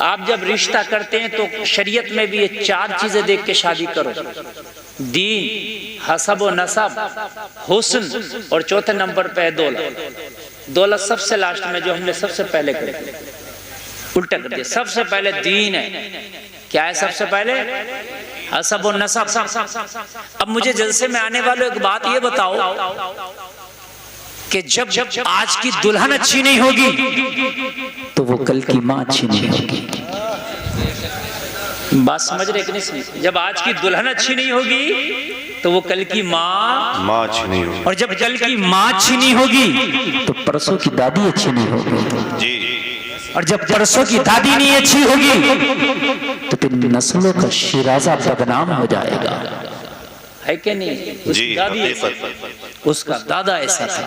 आप जब रिश्ता करते हैं तो शरीयत में भी ये 4 चीजें देख के शादी करो, दीन, हसब व नसब, हुस्न, और चौथे नंबर पे है दौलत। दौलत सबसे लास्ट में, जो हमने सबसे पहले कर दिया, उल्टा कर दिया। सबसे पहले दीन है। क्या है सबसे पहले? हसब व नसब। अब मुझे जलसे में आने वालों एक बात ये बताओ कि जब आज की दुल्हन अच्छी नहीं होगी तो वो कल की माँ अच्छी नहीं होगी। बात समझ रहे कि नहीं? जब आज की दुल्हन अच्छी नहीं होगी तो वो कल की माँ अच्छी नहीं होगी, और जब कल की माँ अच्छी नहीं होगी तो परसों की दादी अच्छी नहीं होगी जी। और जब परसों की दादी नहीं अच्छी होगी तो फिर नस्लों का शिराजा बदनाम हो जाएगा, है कि नहीं? उसकी दादी ऐसा, उसका दादा ऐसा था,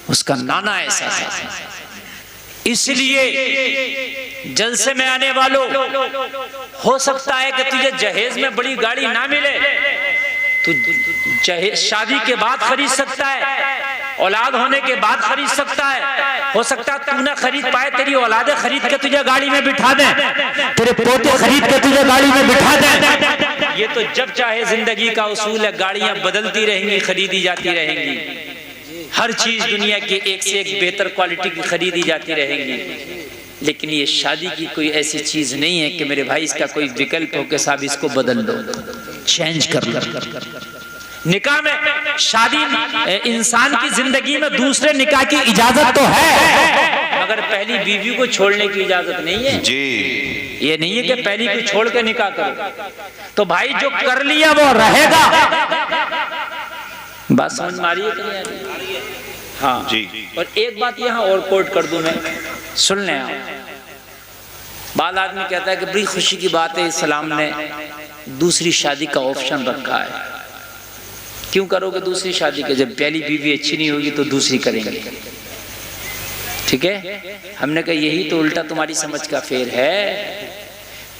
उसका नाना ऐसा था। इसलिए जलसे में आने वालों, हो सकता है कि तुझे जहेज में बड़ी गाड़ी ना मिले, तू जहेज शादी के बाद खरीद सकता है, औलाद होने के बाद खरीद सकता है। हो सकता है तू ना खरीद पाए, तेरी औलादे खरीद के तुझे गाड़ी में बिठा दे, तेरे पोते खरीद के तुझे गाड़ी में बिठा दे। ये तो जब चाहे जिंदगी का उसूल है। गाड़ियां बदलती रहेंगी, खरीदी जाती रहेंगी, हर चीज दुनिया की एक से एक बेहतर क्वालिटी की खरीदी जाती रहेगी। लेकिन ये शादी की कोई ऐसी चीज नहीं है कि मेरे भाई इसका कोई विकल्प हो कि साहब इसको बदल लो, चेंज कर लो। निकाह में, शादी इंसान की जिंदगी में दूसरे निकाह की इजाजत तो है, मगर पहली बीवी को छोड़ने की इजाजत नहीं है जी। ये नहीं है कि पहली को छोड़ के निकाह करो। तो भाई जो कर लिया वो रहेगा। बात समझ में आ रही है कि नहीं आ रही है? हाँ जी। और एक बात यहाँ और कोट कर दूं मैं, सुन लें आप। बाद आदमी कहता है कि बड़ी खुशी की बात है इस्लाम ने दूसरी शादी का ऑप्शन रखा है। क्यों करोगे दूसरी शादी के? जब पहली बीवी अच्छी नहीं होगी तो दूसरी करेंगे, ठीक है? हमने कहा यही तो उल्टा तुम्हारी समझ का फेर है।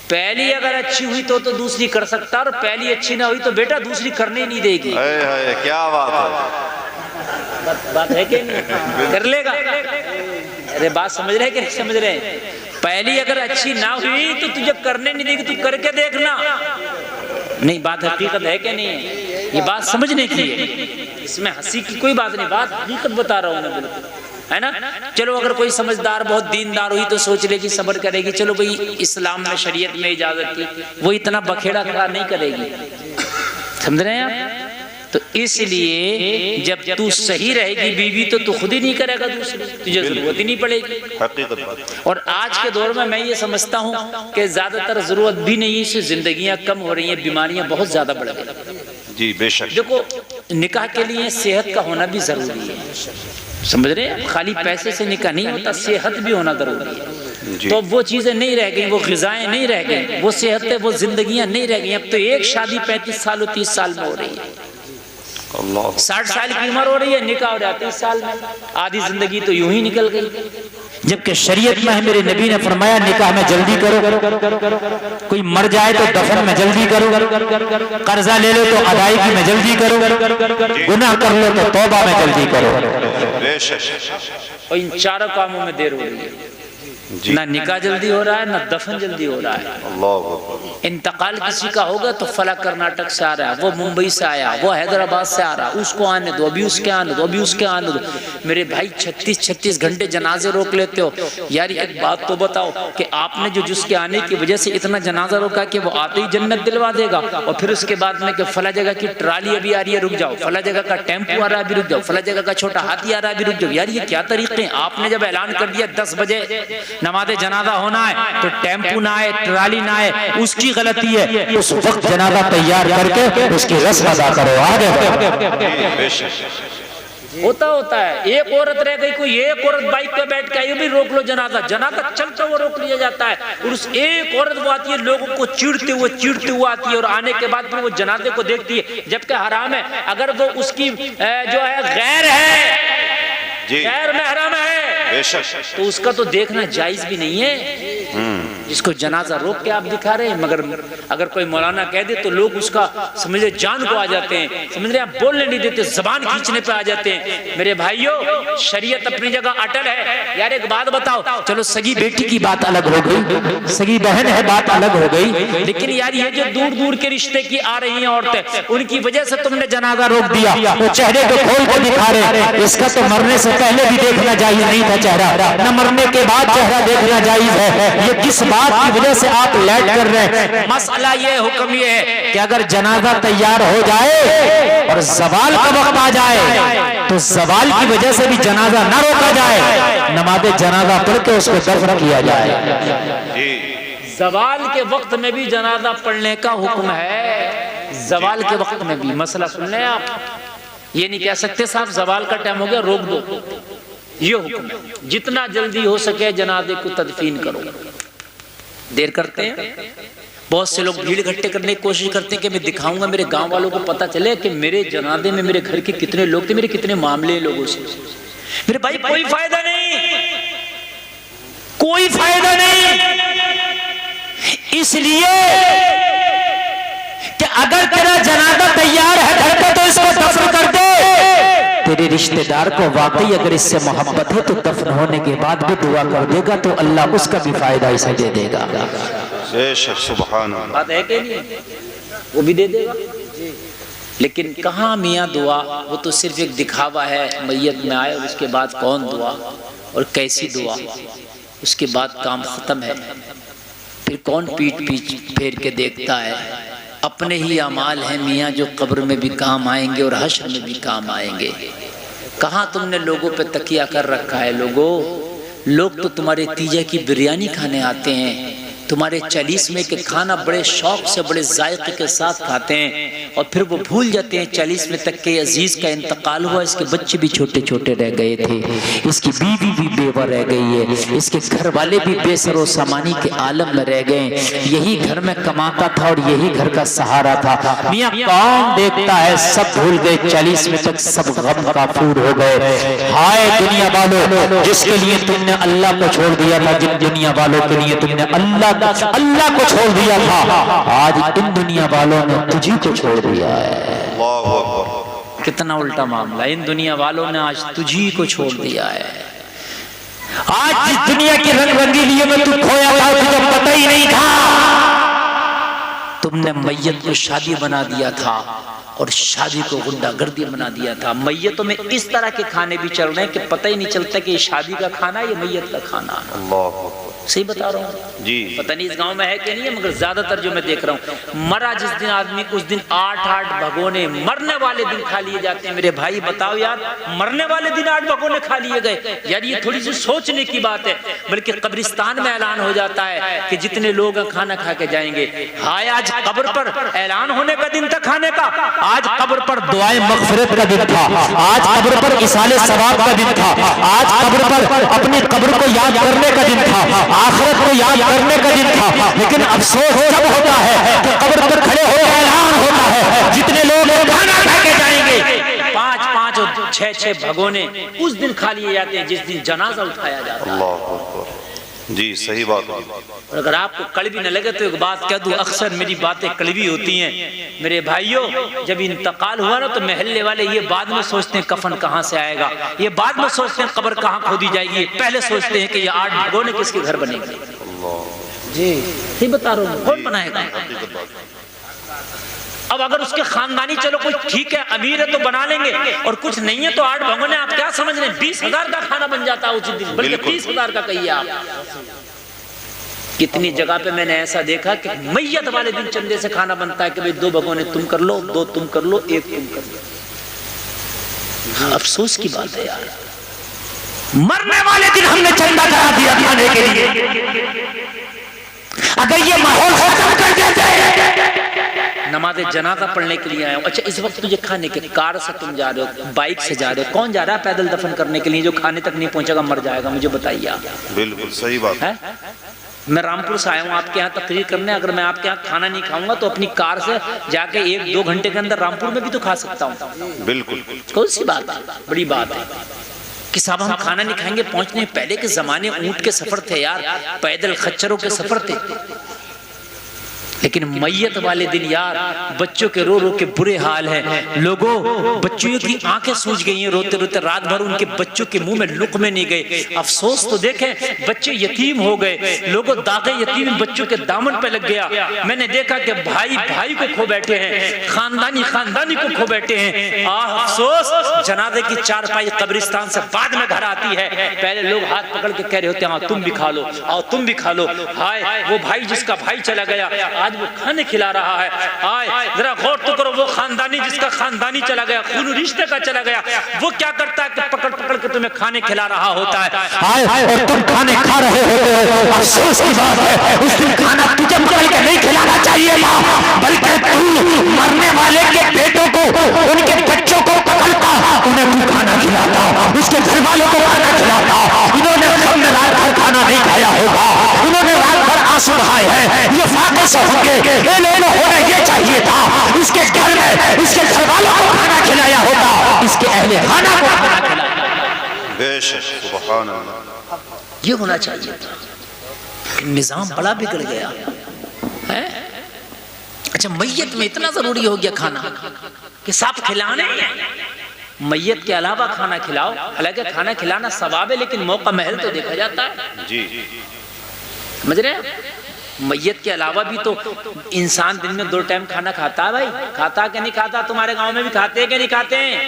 पहली अगर अच्छी हुई तो दूसरी कर सकता, और पहली अच्छी ना हुई तो बेटा दूसरी करने नहीं देगी। क्या बात है, बात है कि नहीं? कर लेगा। अरे बात समझ रहे कि नहीं समझ रहे? पहली अगर अच्छी ना हुई तो तुझे करने नहीं देगी, तू करके देखना। नहीं, बात हकीकत है कि नहीं है? ये बात समझने की है, इसमें हंसी की कोई बात नहीं, बात हकीकत बता रहा हूँ मैं, बिल्कुल, है ना? चलो अगर कोई समझदार बहुत दीनदार हुई तो सोच लेगी, सब्र करेगी, चलो भाई इस्लाम में शरीयत में इजाजत की, वो इतना बखेड़ा खड़ा नहीं करेगी। समझ रहे हैं आप? तो इसलिए जब तू सही रहेगी बीवी तो तू खुद ही नहीं करेगा दूसरी, तुझे जरूरत ही नहीं पड़ेगी। और आज के दौर में मैं ये समझता हूँ कि ज्यादातर जरूरत भी नहीं, इससे जिंदगियां कम हो रही हैं, बीमारियां बहुत ज्यादा बढ़ गई जी। बेशक देखो, निकाह के लिए सेहत का होना भी जरूरी है, समझ रहे हैं? खाली पैसे से निकाह नहीं होता, सेहत भी होना जरूरी है। तो वो चीजें नहीं रह गई, वो ग़िज़ाएं नहीं रह गई, वो सेहतें, वो जिंदगियां नहीं रह गई। अब तो एक शादी 35 साल और 30 साल में हो रही है, 60 साल की उम्र हो रही है, निकाह हो रहा है 30 साल में, आधी जिंदगी तो यूं ही निकल गई। जबकि शरीयत में है, मेरे नबी ने फरमाया निकाह में जल्दी करो, कोई मर जाए तो दफन में जल्दी करो, कर्जा ले लो तो अदायगी में जल्दी करो, गुनाह कर लो तो तौबा में जल्दी करो। और इन चारों कामों में देर हो रही है, ना निकाह जल्दी हो रहा है, ना दफन जल्दी हो रहा है। इंतकाल किसी का होगा तो फला कर्नाटक से आ रहा है, वो मुंबई से आया, वो हैदराबाद से आ रहा, उसको आने दो, अभी उसके आने दो, अभी उसके आने दो। मेरे भाई 36 घंटे जनाजे रोक लेते हो यार। एक बात तो बताओ कि आपने जो जिसके आने की वजह से इतना जनाजा रोका कि वो आते ही जन्नत दिलवा देगा, और फिर उसके बाद में कि फला जगह की ट्राली अभी आ रही है, रुक जाओ, फला जगह का टेम्पो आ रहा है, अभी रुक जाओ, फला जगह का छोटा हाथी आ रहा है, अभी रुक जाओ। यार ये क्या तरीके हैं? आपने जब ऐलान कर दिया 10 बजे नमाज़े जनाजा होना है तो टेम्पू ना आए, ट्राली ना आए, उसकी गलती है। उस वक्त जनाजा तैयार करके उसकी रस्म अदा करो, आगे होता है। एक औरत रह गई, कोई एक औरत बाइक पे बैठ के आई, भी रोक लो जनाजा चलता हुआ रोक लिया जाता है। और उस एक औरत वो आती है, लोगों को चिढ़ते हुए आती है, और आने के बाद फिर वो जनाजे को देखती है, जबकि हराम है। अगर वो उसकी जो है गैर है, गैर महरम है, तो उसका तो देखना जायज भी नहीं है। जिसको जनाजा रोक के आप दिखा रहे हैं, मगर अगर कोई मौलाना कह दे तो लोग उसका समझे जान को आ जाते हैं, समझ रहे, आप बोलने नहीं देते, जबान खींचने पे आ जाते हैं। मेरे भाइयों, शरीयत अपनी जगह अटल है। यार एक बात बताओ, चलो सगी बेटी की बात अलग हो गई, सगी बहन है बात अलग हो गई, लेकिन यार ये जो दूर दूर के रिश्ते की आ रही हैं औरतें, उनकी वजह से तुमने जनाजा रोक दिया, वो चेहरे को खोल के दिखा रहे, इसका तो मरने से पहले भी देखना जायज नहीं था चेहरा, न मरने के बाद चेहरा देखना जायज है। ये किस बात की वजह से आप लैट कर रहे हैं? मसला ये, हुक्म ये है कि अगर जनाजा तैयार हो जाए और जवाल का वक्त आ जाए तो जवाल की वजह से भी जनाजा न रोका जाए, नमाज़े जनाजा पढ़ के उसको दफन किया जाए। जवाल के वक्त में भी जनाजा पढ़ने का हुक्म है, जवाल के वक्त में भी। मसला सुन लें आप, ये नहीं कह सकते साहब जवाल का टाइम हो गया रोक दो, ये हुक्म है। जितना जल्दी हो सके जनाजे को तदफीन करो। देर करते हैं, बहुत से लोग भीड़ इकट्ठे करने की कोशिश करते हैं कि मैं दिखाऊंगा, मेरे गांव वालों को पता चले कि मेरे जनाजे में मेरे घर के कितने लोग थे, मेरे कितने मामले हैं लोगों से। मेरे भाई कोई फायदा नहीं, कोई फायदा नहीं। इसलिए कि अगर तेरा जनाजा तैयार है घर पे तो इसको दफन कर दे। तेरे रिश्तेदार को वाकई अगर इससे मोहब्बत है तो दफन होने के बाद भी दुआ कर देगा तो अल्लाह उसका भी फायदा इसे दे देगा। बेशक, सुभान अल्लाह। बात है कि नहीं? वो भी दे देगा। लेकिन कहाँ मियाँ दुआ, वो तो सिर्फ एक दिखावा है, मैयत में आए और उसके बाद कौन दुआ और कैसी दुआ, उसके बाद काम खत्म है। फिर कौन पीठ फेर के देखता है? अपने ही अमाल हैं मियाँ जो कब्र में भी काम आएंगे और हश्र में भी काम आएंगे। कहाँ तुमने लोगों पे तकिया कर रखा है? लोग तो तुम्हारे तीजे की बिरयानी खाने आते हैं, तुम्हारे चालीस में के खाना बड़े शौक से बड़े जायके के साथ खाते हैं और फिर वो भूल जाते हैं चालीस में तक के अजीज का इंतकाल हुआ, इसके बच्चे भी छोटे छोटे रह गए थे, इसकी बीवी भी बेवा रह गई है, इसके घर वाले भी बेसरो सामानी के आलम में रह गए, यही घर में कमाता था और यही घर का सहारा था। मियाँ कौन देखता है? सब भूल गए, 40 में तक सब गम काफूर हो गए। हाय दुनिया वालों, जिसके लिए तुमने अल्लाह को छोड़ दिया था, जिन दुनिया वालों के लिए तुमने अल्लाह को छोड़ दिया था, आज इन दुनिया वालों ने तुझी को छोड़ दिया है। कितना उल्टा मामला, इन दुनिया वालों ने आज तुझी को छोड़ दिया है। आज जिस दुनिया की रंग रंगीलियों में तू खोया था तुझे पता ही नहीं था, तुमने मैयत को शादी बना दिया था और शादी को गुंडागर्दी बना दिया था। मैयतों में इस तरह के खाने भी चल रहे हैं कि पता ही नहीं चलता कि ये शादी का खाना है, ये मैयत का खाना है। सही बता रहा हूँ जी, पता नहीं इस गांव में है कि नहीं है, मगर ज्यादातर जो मैं देख रहा हूँ, मरा जिस दिन आदमी उस दिन 8-8 भगोने, मरने वाले दिन खा लिए जाते हैं। मेरे भाई बताओ यार, मरने वाले दिन 8 भगोने खा लिए गए यार, ये थोड़ी सी सोचने की बात है। बल्कि कब्रिस्तान में ऐलान हो जाता है कि जितने लोग खाना खा के जाएंगे। हाय आज कब्र पर ऐलान होने का दिन था खाने का, आज कब्र पर दुआए मगफिरत का दिन था, आज कब्र पर इसाले सवाब का दिन था, आज कब्र पर अपनी कब्र को याद करने का दिन था, आखिरत को याद करने का दिन था। लेकिन अफसोस जब होता है कि कब्र पर खड़े हो ऐलान होता है जितने लोग खाना खा के जाएंगे, 5-5 और 6-6 भगोने उस दिन खा लिए जाते हैं जिस दिन जनाजा उठाया जाता है। जी सही बात है। और अगर आपको कड़वी न लगे तो एक बात कह दूं, अक्सर मेरी बातें कड़वी होती हैं मेरे भाइयों। जब इंतकाल हुआ ना तो महल्ले वाले ये बाद में सोचते हैं कफन कहाँ से आएगा, ये बाद में सोचते हैं कब्र कहाँ खोदी जाएगी, पहले सोचते हैं कि ये 8 भगोने किसके घर बनेंगे। जी सही बता रहा हूँ, कौन बनाएगा? अब अगर उसके खानदानी चलो कोई ठीक है अमीर है तो बना लेंगे, और कुछ नहीं है तो 8 भगोने आप क्या समझ रहे हैं, 20,000 का खाना बन जाता है उसी दिन, बल्कि 30,000 का कहिए आप। कितनी जगह पे मैंने ऐसा देखा कि मैयत वाले दिन चंदे से खाना बनता है कि भाई 2 भगोने तुम कर लो, 2 तुम कर लो, 1 तुम कर लो। अफसोस की बात है यार, मरने वाले दिन हमने चंदा करा दिया खाने के लिए। अगर ये माहौल खत्म कर देते, नमाज़े जनाजा पढ़ने के लिए आए हो, अच्छा इस वक्त तुझे खाने के, कार से तुम जा रहे हो, बाइक से जा रहे हो, कौन जा रहा है पैदल दफन करने के लिए? जो खाने तक नहीं पहुंचेगा मर जाएगा, मुझे बताइए आप। बिल्कुल सही बात है। मैं रामपुर से आया हूँ आपके यहाँ तकरीर करने, अगर मैं आपके यहाँ खाना नहीं खाऊंगा तो अपनी कार से जाके 1-2 घंटे के अंदर रामपुर में भी तो खा सकता हूँ। बिल्कुल कौन सी बात है, बड़ी बात है। कि साहब हम खाना नहीं खाएंगे पहुंचने पहले के जमाने ऊंट के सफर थे यार, पैदल खच्चरों के सफर थे। लेकिन मैयत वाले दिन यार बच्चों के रो रो के बुरे हाल है। लोगों, बच्चों की आंखें सूज गई हैं रोते रोते, रात भर उनके बच्चों के मुंह में लुक़मे नहीं गए। अफसोस तो देखें, बच्चे यतीम हो गए। लोगों, दागे यतीम बच्चों के दामन पे लग गया। मैंने देखा कि भाई भाई को खो बैठे हैं, खानदानी खानदानी को खो बैठे हैं। अफसोस, जनाजे की चारपाई कब्रिस्तान से बाद में घर आती है। पहले लोग हाथ पकड़ के कह रहे होते हैं तुम भी खा लो, आओ तुम भी खा लो। हाय वो भाई जिसका भाई चला गया, आज वो खाने खिला रहा है। आए जरा गौर तो करो, वो खानदानी जिसका खानदानी चला गया, खून रिश्ते का चला गया, वो क्या करता है कि पकड़ पकड़ के तुम्हें खाने खिला रहा होता है। आए और तुम खाने खा रहे हो। अफसोस की बात है, उस दिन खाना तुझे पकड़ के नहीं खिलाना चाहिए था, बल्कि तू मरने वाले के बेटों को, उनके बच्चों को पकड़ता, उन्हें तू खाना खिलाता, उसके घर वालों को खाना खिलाता। इन्होंने रात भर खाना नहीं खाया होगा, उन्होंने रात भर आंसू बहाए हैं, ये फाके से होंगे। होना ये चाहिए था, उसके घर में उसके घर वालों को खाना खिलाया होता, इसके अहले खाना को खाना खिलाया। बेशक, सुभान अल्लाह, ये होना चाहिए था। निजाम बड़ा बिगड़ गया है। अच्छा, मैयत में इतना जरूरी हो गया खाना कि साफ खिलाने, मैयत के अलावा खाना खिलाओ। हालांकि खाना खिलाना सवाब है, लेकिन मौका महल तो देखा जाता है। जी, समझ रहे हैं? मैयत के अलावा भी तो इंसान दिन में 2 टाइम खाना खाता है। भाई खाता कि नहीं खाता? तुम्हारे गांव में भी खाते हैं कि नहीं खाते हैं?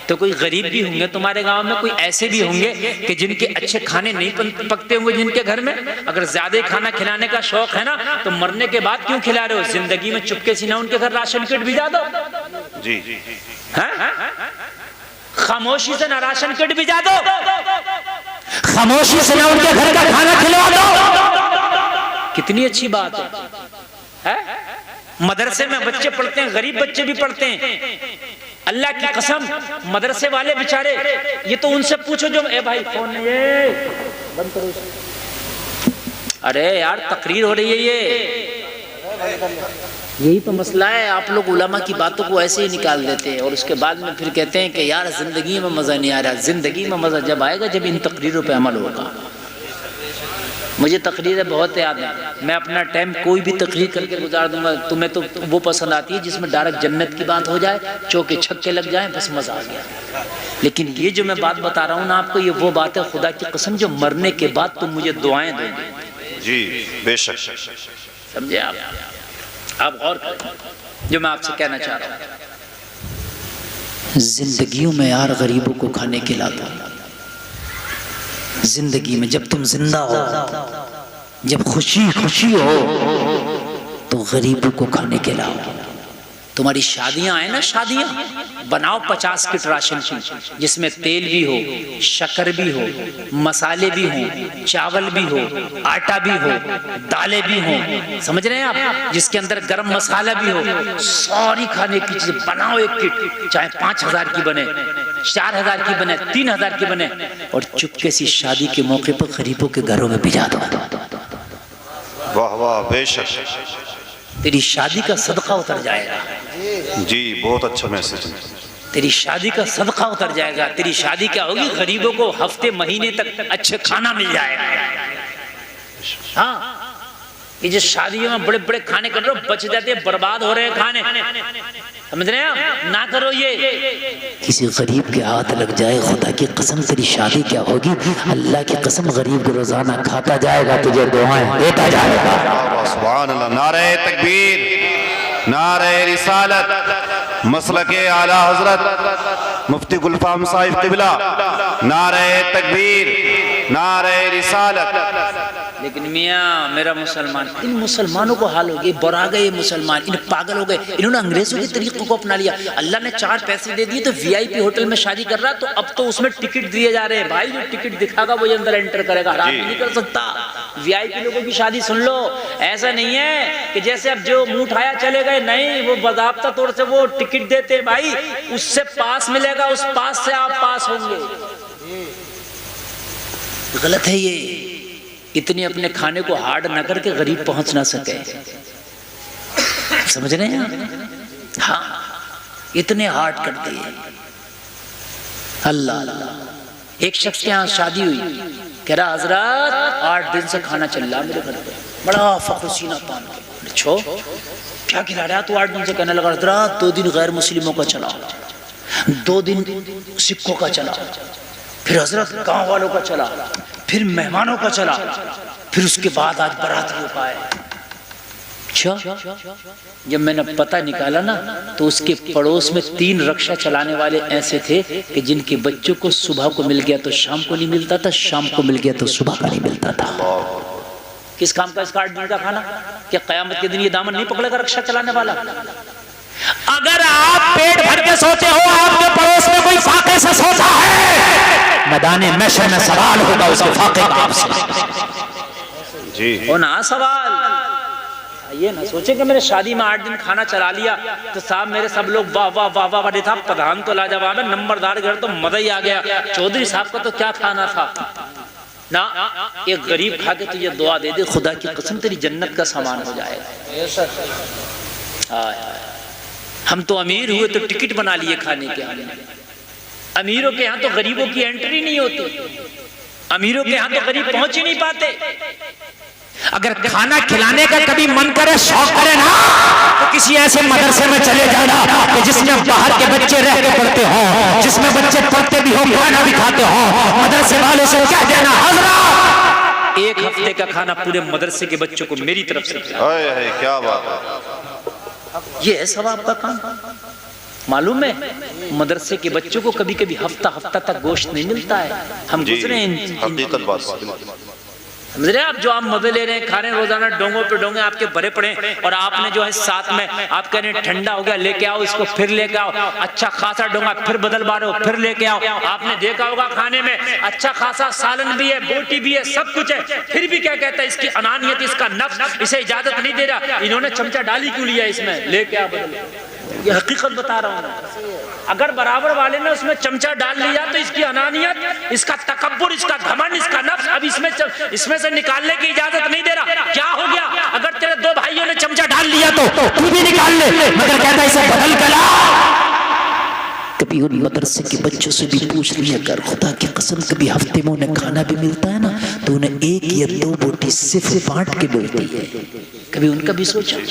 तो कोई गरीब भी होंगे तुम्हारे गांव में, कोई ऐसे भी होंगे कि जिनके अच्छे खाने नहीं पकते होंगे जिनके घर में। अगर ज्यादा खाना खिलाने का शौक है ना, तो मरने के बाद क्यों खिला रहे हो? जिंदगी में चुपके से ना उनके घर राशन किट भिजा दो। जी, खामोशी से ना राशन किट भिजा दो, खामोशी से ना उनके घर का खाना खिला दो। कितनी अच्छी बात है। मदरसे में बच्चे पढ़ते हैं, गरीब बच्चे भी पढ़ते हैं। अल्लाह की कसम, मदरसे वाले बेचारे, ये तो उनसे पूछो जो ए भाई फोन ये बंद करो। अरे यार तकरीर हो रही है, यही तो मसला है। आप लोग उलमा की बातों को ऐसे ही निकाल देते हैं और उसके बाद में फिर कहते हैं कि यार जिंदगी में मजा नहीं आ रहा। जिंदगी में मजा जब आएगा जब इन तकरीरों पे अमल होगा। मुझे तकरीरें बहुत याद है, मैं अपना टाइम कोई भी तकरीर करके गुजार दूंगा। तुम्हें तो वो पसंद आती है जिसमें डायरेक्ट जन्नत की बात हो जाए, चौके छक्के लग जाए, बस मजा आ गया। लेकिन ये जो मैं बात बता रहा हूँ ना आपको, ये वो बात है खुदा की कसम जो मरने के बाद तुम मुझे दुआएं दोगे। जी, बेशक, समझे आप गौर करें जो मैं आपसे कहना चाह रहा हूँ। जिंदगियों में यार गरीबों को खाने खिलाता, जिंदगी में जब तुम जिंदा हो, जब खुशी खुशी हो, तो गरीबों को खाने खिलाओ। तुम्हारी शादियां आए ना, शादियां बनाओ 50 किट राशन की, जिसमें तेल भी हो, शक्कर भी हो, मसाले भी हो, चावल भी हो, आटा भी हो, दालें भी हो, समझ रहे हैं आप, जिसके अंदर गरम मसाला भी हो। सारी खाने की चीज बनाओ एक किट, चाहे 5000 की बने, 4000 की बने, 3000 की बने, और चुपके से शादी के मौके पर गरीबों के घरों में भिजा दो। वाह वाह, बेशक, तेरी शादी का सदका उतर जाएगा। जी, बहुत अच्छा मैसेज। तेरी शादी का सदका उतर जाएगा। तेरी शादी क्या होगी? गरीबों को हफ्ते महीने तक अच्छे खाना मिल जाएगा। हाँ, ये जो शादियों में बड़े बड़े खाने कर रहे हो, बच जाते हैं, बर्बाद हो रहे हैं खाने, समझ रहे हैं आप? ना करो ये। किसी गरीब के हाथ लग जाए, खुदा की कसम तेरी शादी क्या होगी? अल्लाह की कसम गरीब को रोजाना खाता जाएगा, तुझे दुआएं देता जाएगा। सुभान अल्लाह। नारे तकबीर, नारे रिसालत, मसलके आला हजरत मुफ्ती गुलफाम साहिब क़िबला, नारे तकबीर, नारे रिसालत। लेकिन मियाँ मेरा मुसलमान, इन मुसलमानों को हाल हो गई, बरा गए ये मुसलमान, इन पागल हो गए, इन्होंने अंग्रेजों के तरीकों को अपना लिया। अल्लाह ने 4 पैसे दे दिए तो VIP होटल में शादी कर रहा, तो अब तो उसमें टिकट दिए जा रहे हैं। भाई जो टिकट दिखागा वही अंदर एंटर करेगा, हराम नहीं कर सकता। VIP लोगों की शादी सुन लो, ऐसा नहीं है कि जैसे अब जो मुंह उठाया चले गए, नहीं, वो बाज़ाब्ता तौर से वो टिकट देते हैं भाई, उससे पास मिलेगा, उस पास से आप पास होंगे। गलत है ये। इतने अपने खाने को हार्ड न करके गरीब पहुंच ना सके, समझ रहे हैं? हाँ, इतने हार्ड कर दिए। अल्लाह अल्लाह, एक शख्स के यहाँ शादी हुई, कह रहा हजरत 8 दिन से खाना चल रहा मेरे घर पे, बड़ा फख्र सीना तान के। छो क्या खिला रहा तू 8 दिन से? कहने लगा हजरत 2 दिन गैर मुस्लिमों का चला, 2 दिन सिखों का चला, फिर हजरत गांव वालों का चला, फिर मेहमानों का चला, फिर उसके बाद आज बारातियों का है। जब मैंने पता निकाला ना तो उसके पड़ोस में 3 रक्षा चलाने वाले ऐसे थे कि जिनके बच्चों को सुबह को मिल गया तो शाम को नहीं मिलता था, शाम को मिल गया तो सुबह का नहीं मिलता था। किस काम का इसका 8 दिन का खाना? क्या कयामत के दिन ये दामन नहीं पकड़ेगा रक्षा चलाने वाला? अगर आप पेट भर के सोते हो, आपके पड़ोस में कोई फाके से सोता है, मैदाने महशर में सवाल होगा उसके फाके का आपसे। जी हो ना सवाल। ये ना सोचे कि मैंने शादी में 8 दिन खाना चला लिया तो साहब मेरे सब लोग वाह वाह वाह वाह वाह था, प्रधान तो लाजवाब है, नंबरदार घर तो मजा ही आ गया, चौधरी साहब का तो क्या खाना था ना। एक गरीब खा के तुझे दुआ दे दे, खुदा की कसम तेरी जन्नत का सामान हो जाएगा। हम तो अमीर हुए तो टिकट बना लिए खाने के, अमीरों के यहाँ तो गरीबों की एंट्री नहीं होती, अमीरों के यहाँ तो गरीब पहुंच ही नहीं पाते। अगर खाना खिलाने का कभी मन करे, शौक करे ना, तो किसी ऐसे मदरसे में चले जाना कि जिसमें बाहर के बच्चे रह के पढ़ते हो, जिसमें बच्चे पढ़ते भी हो, खाना भी खाते हो। मदरसे वालों से क्या देना, हजरत 1 हफ्ते का खाना पूरे मदरसे के बच्चों को मेरी तरफ से। क्या बात है, ये है सवाब का काम। मालूम है मदरसे के बच्चों को कभी कभी हफ्ता तक गोश्त नहीं मिलता है। हम गुजरे हकीकत बात समझ रहे हैं आप? जो आप मजे ले रहे हैं, खा रहे हैं रोजाना, डोंगों पे डोंगे आपके भरे पड़े, और आपने जो है साथ में आप कह रहे हैं ठंडा हो गया लेके आओ इसको, फिर लेके आओ, अच्छा खासा डोंगा फिर बदल बार हो, फिर लेके आओ। आपने देखा होगा खाने में अच्छा खासा सालन भी है, बोटी भी है, सब कुछ है, फिर भी क्या कहता है, इसकी अनानियत, इसका नफ्स इसे इजाजत नहीं दे रहा, इन्होंने चमचा डाली क्यों लिया इसमें, लेके आओ बदल। ये हकीकत बता रहा हूँ। अगर बराबर वाले ने उसमें चमचा डाल लिया तो इसकी अनानियत, इसका तकब्बुर, इसका घमंड, इसका नफ्स अब इसमें से निकालने की इजाजत नहीं दे रहा। क्या हो गया? अगर तेरे 2 भाइयों ने चमचा डाल लिया तो तू भी निकाल ले, मगर कहता इसे बदल कर ला। कभी उन मदरसे के बच्चों से भी पूछ लिया कर, खुदा की कसम कभी हफ्ते में उन्हें खाना भी मिलता है ना तो उन्हें 1 या 2 बोटी सिर्फ बांट के मिलती है। कभी उनका भी सोचा है?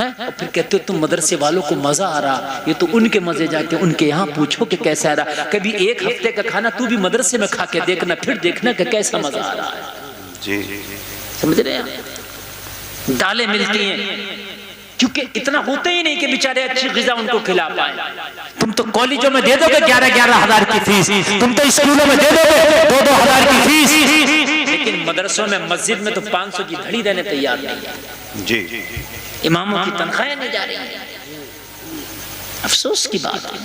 और फिर कहते हो तुम मदरसे वालों को मजा आ रहा, ये तो उनके मजे जाके उनके यहाँ पूछो कि कैसा आ रहा। कभी 1 हफ्ते का खाना तू भी मदरसे में खा के देखना, फिर देखना कि कैसा मजा आ रहा है। जी समझ रहे हैं? दालें मिलती हैं क्योंकि इतना होते ही नहीं कि बेचारे अच्छी ग़िज़ा उनको खिला पाए। तुम तो कॉलेजों में दे दोगे 11-11 हज़ार की फीस, तुम तो स्कूलों में दे दोगे 2-2 हज़ार की फीस, लेकिन मदरसों में, मस्जिद में तो 500 की घड़ी देने तैयार नहीं है। जी इमामों की तनख्वाहें नहीं जा रही हैं। अफसोस की बात है।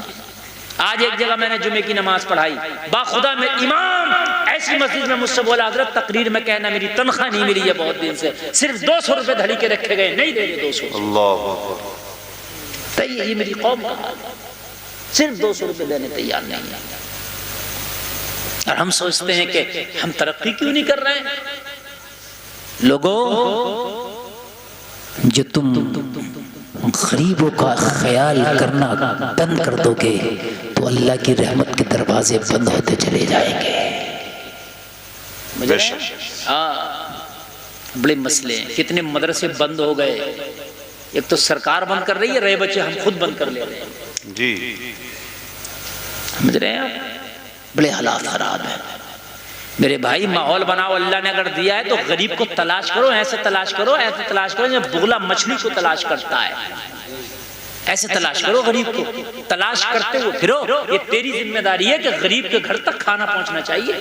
आज एक जगह मैंने जुमे की नमाज पढ़ाई, बाखुदा में इमाम ऐसी मस्जिद में मुझसे बोला हजरत तकरीर में कहना मेरी तनख्वाह नहीं मिली है बहुत दिन से, सिर्फ 200 रुपए धड़ी के रखे गए, नहीं दे रहे 200। अल्लाह, ये मेरी कौम का हाल है, सिर्फ 200 रुपए देने तैयार नहीं है। और हम सोचते हैं कि हम तरक्की क्यों नहीं कर रहे हैं। लोगों, जो तुम गरीबों का ख्याल करना बंद कर दोगे तो अल्लाह की रहमत के दरवाजे बंद होते चले जाएंगे। बड़े मसले हैं, कितने मदरसे बंद हो गए। एक तो सरकार बंद कर रही है, रहे बच्चे हम खुद बंद कर ले रहे हैं। जी समझ रहे हैं आप? बड़े हालात खराब है मेरे भाई। माहौल बनाओ, अल्लाह ने अगर दिया है तो गरीब को तलाश करो, ऐसे तलाश करो, ऐसे तलाश करो जब बुगला मछली को तलाश करता है, ऐसे तलाश करो गरीब को। तलाश करते हुए फिरो, ये तेरी जिम्मेदारी है कि गरीब के घर तक खाना पहुंचना चाहिए।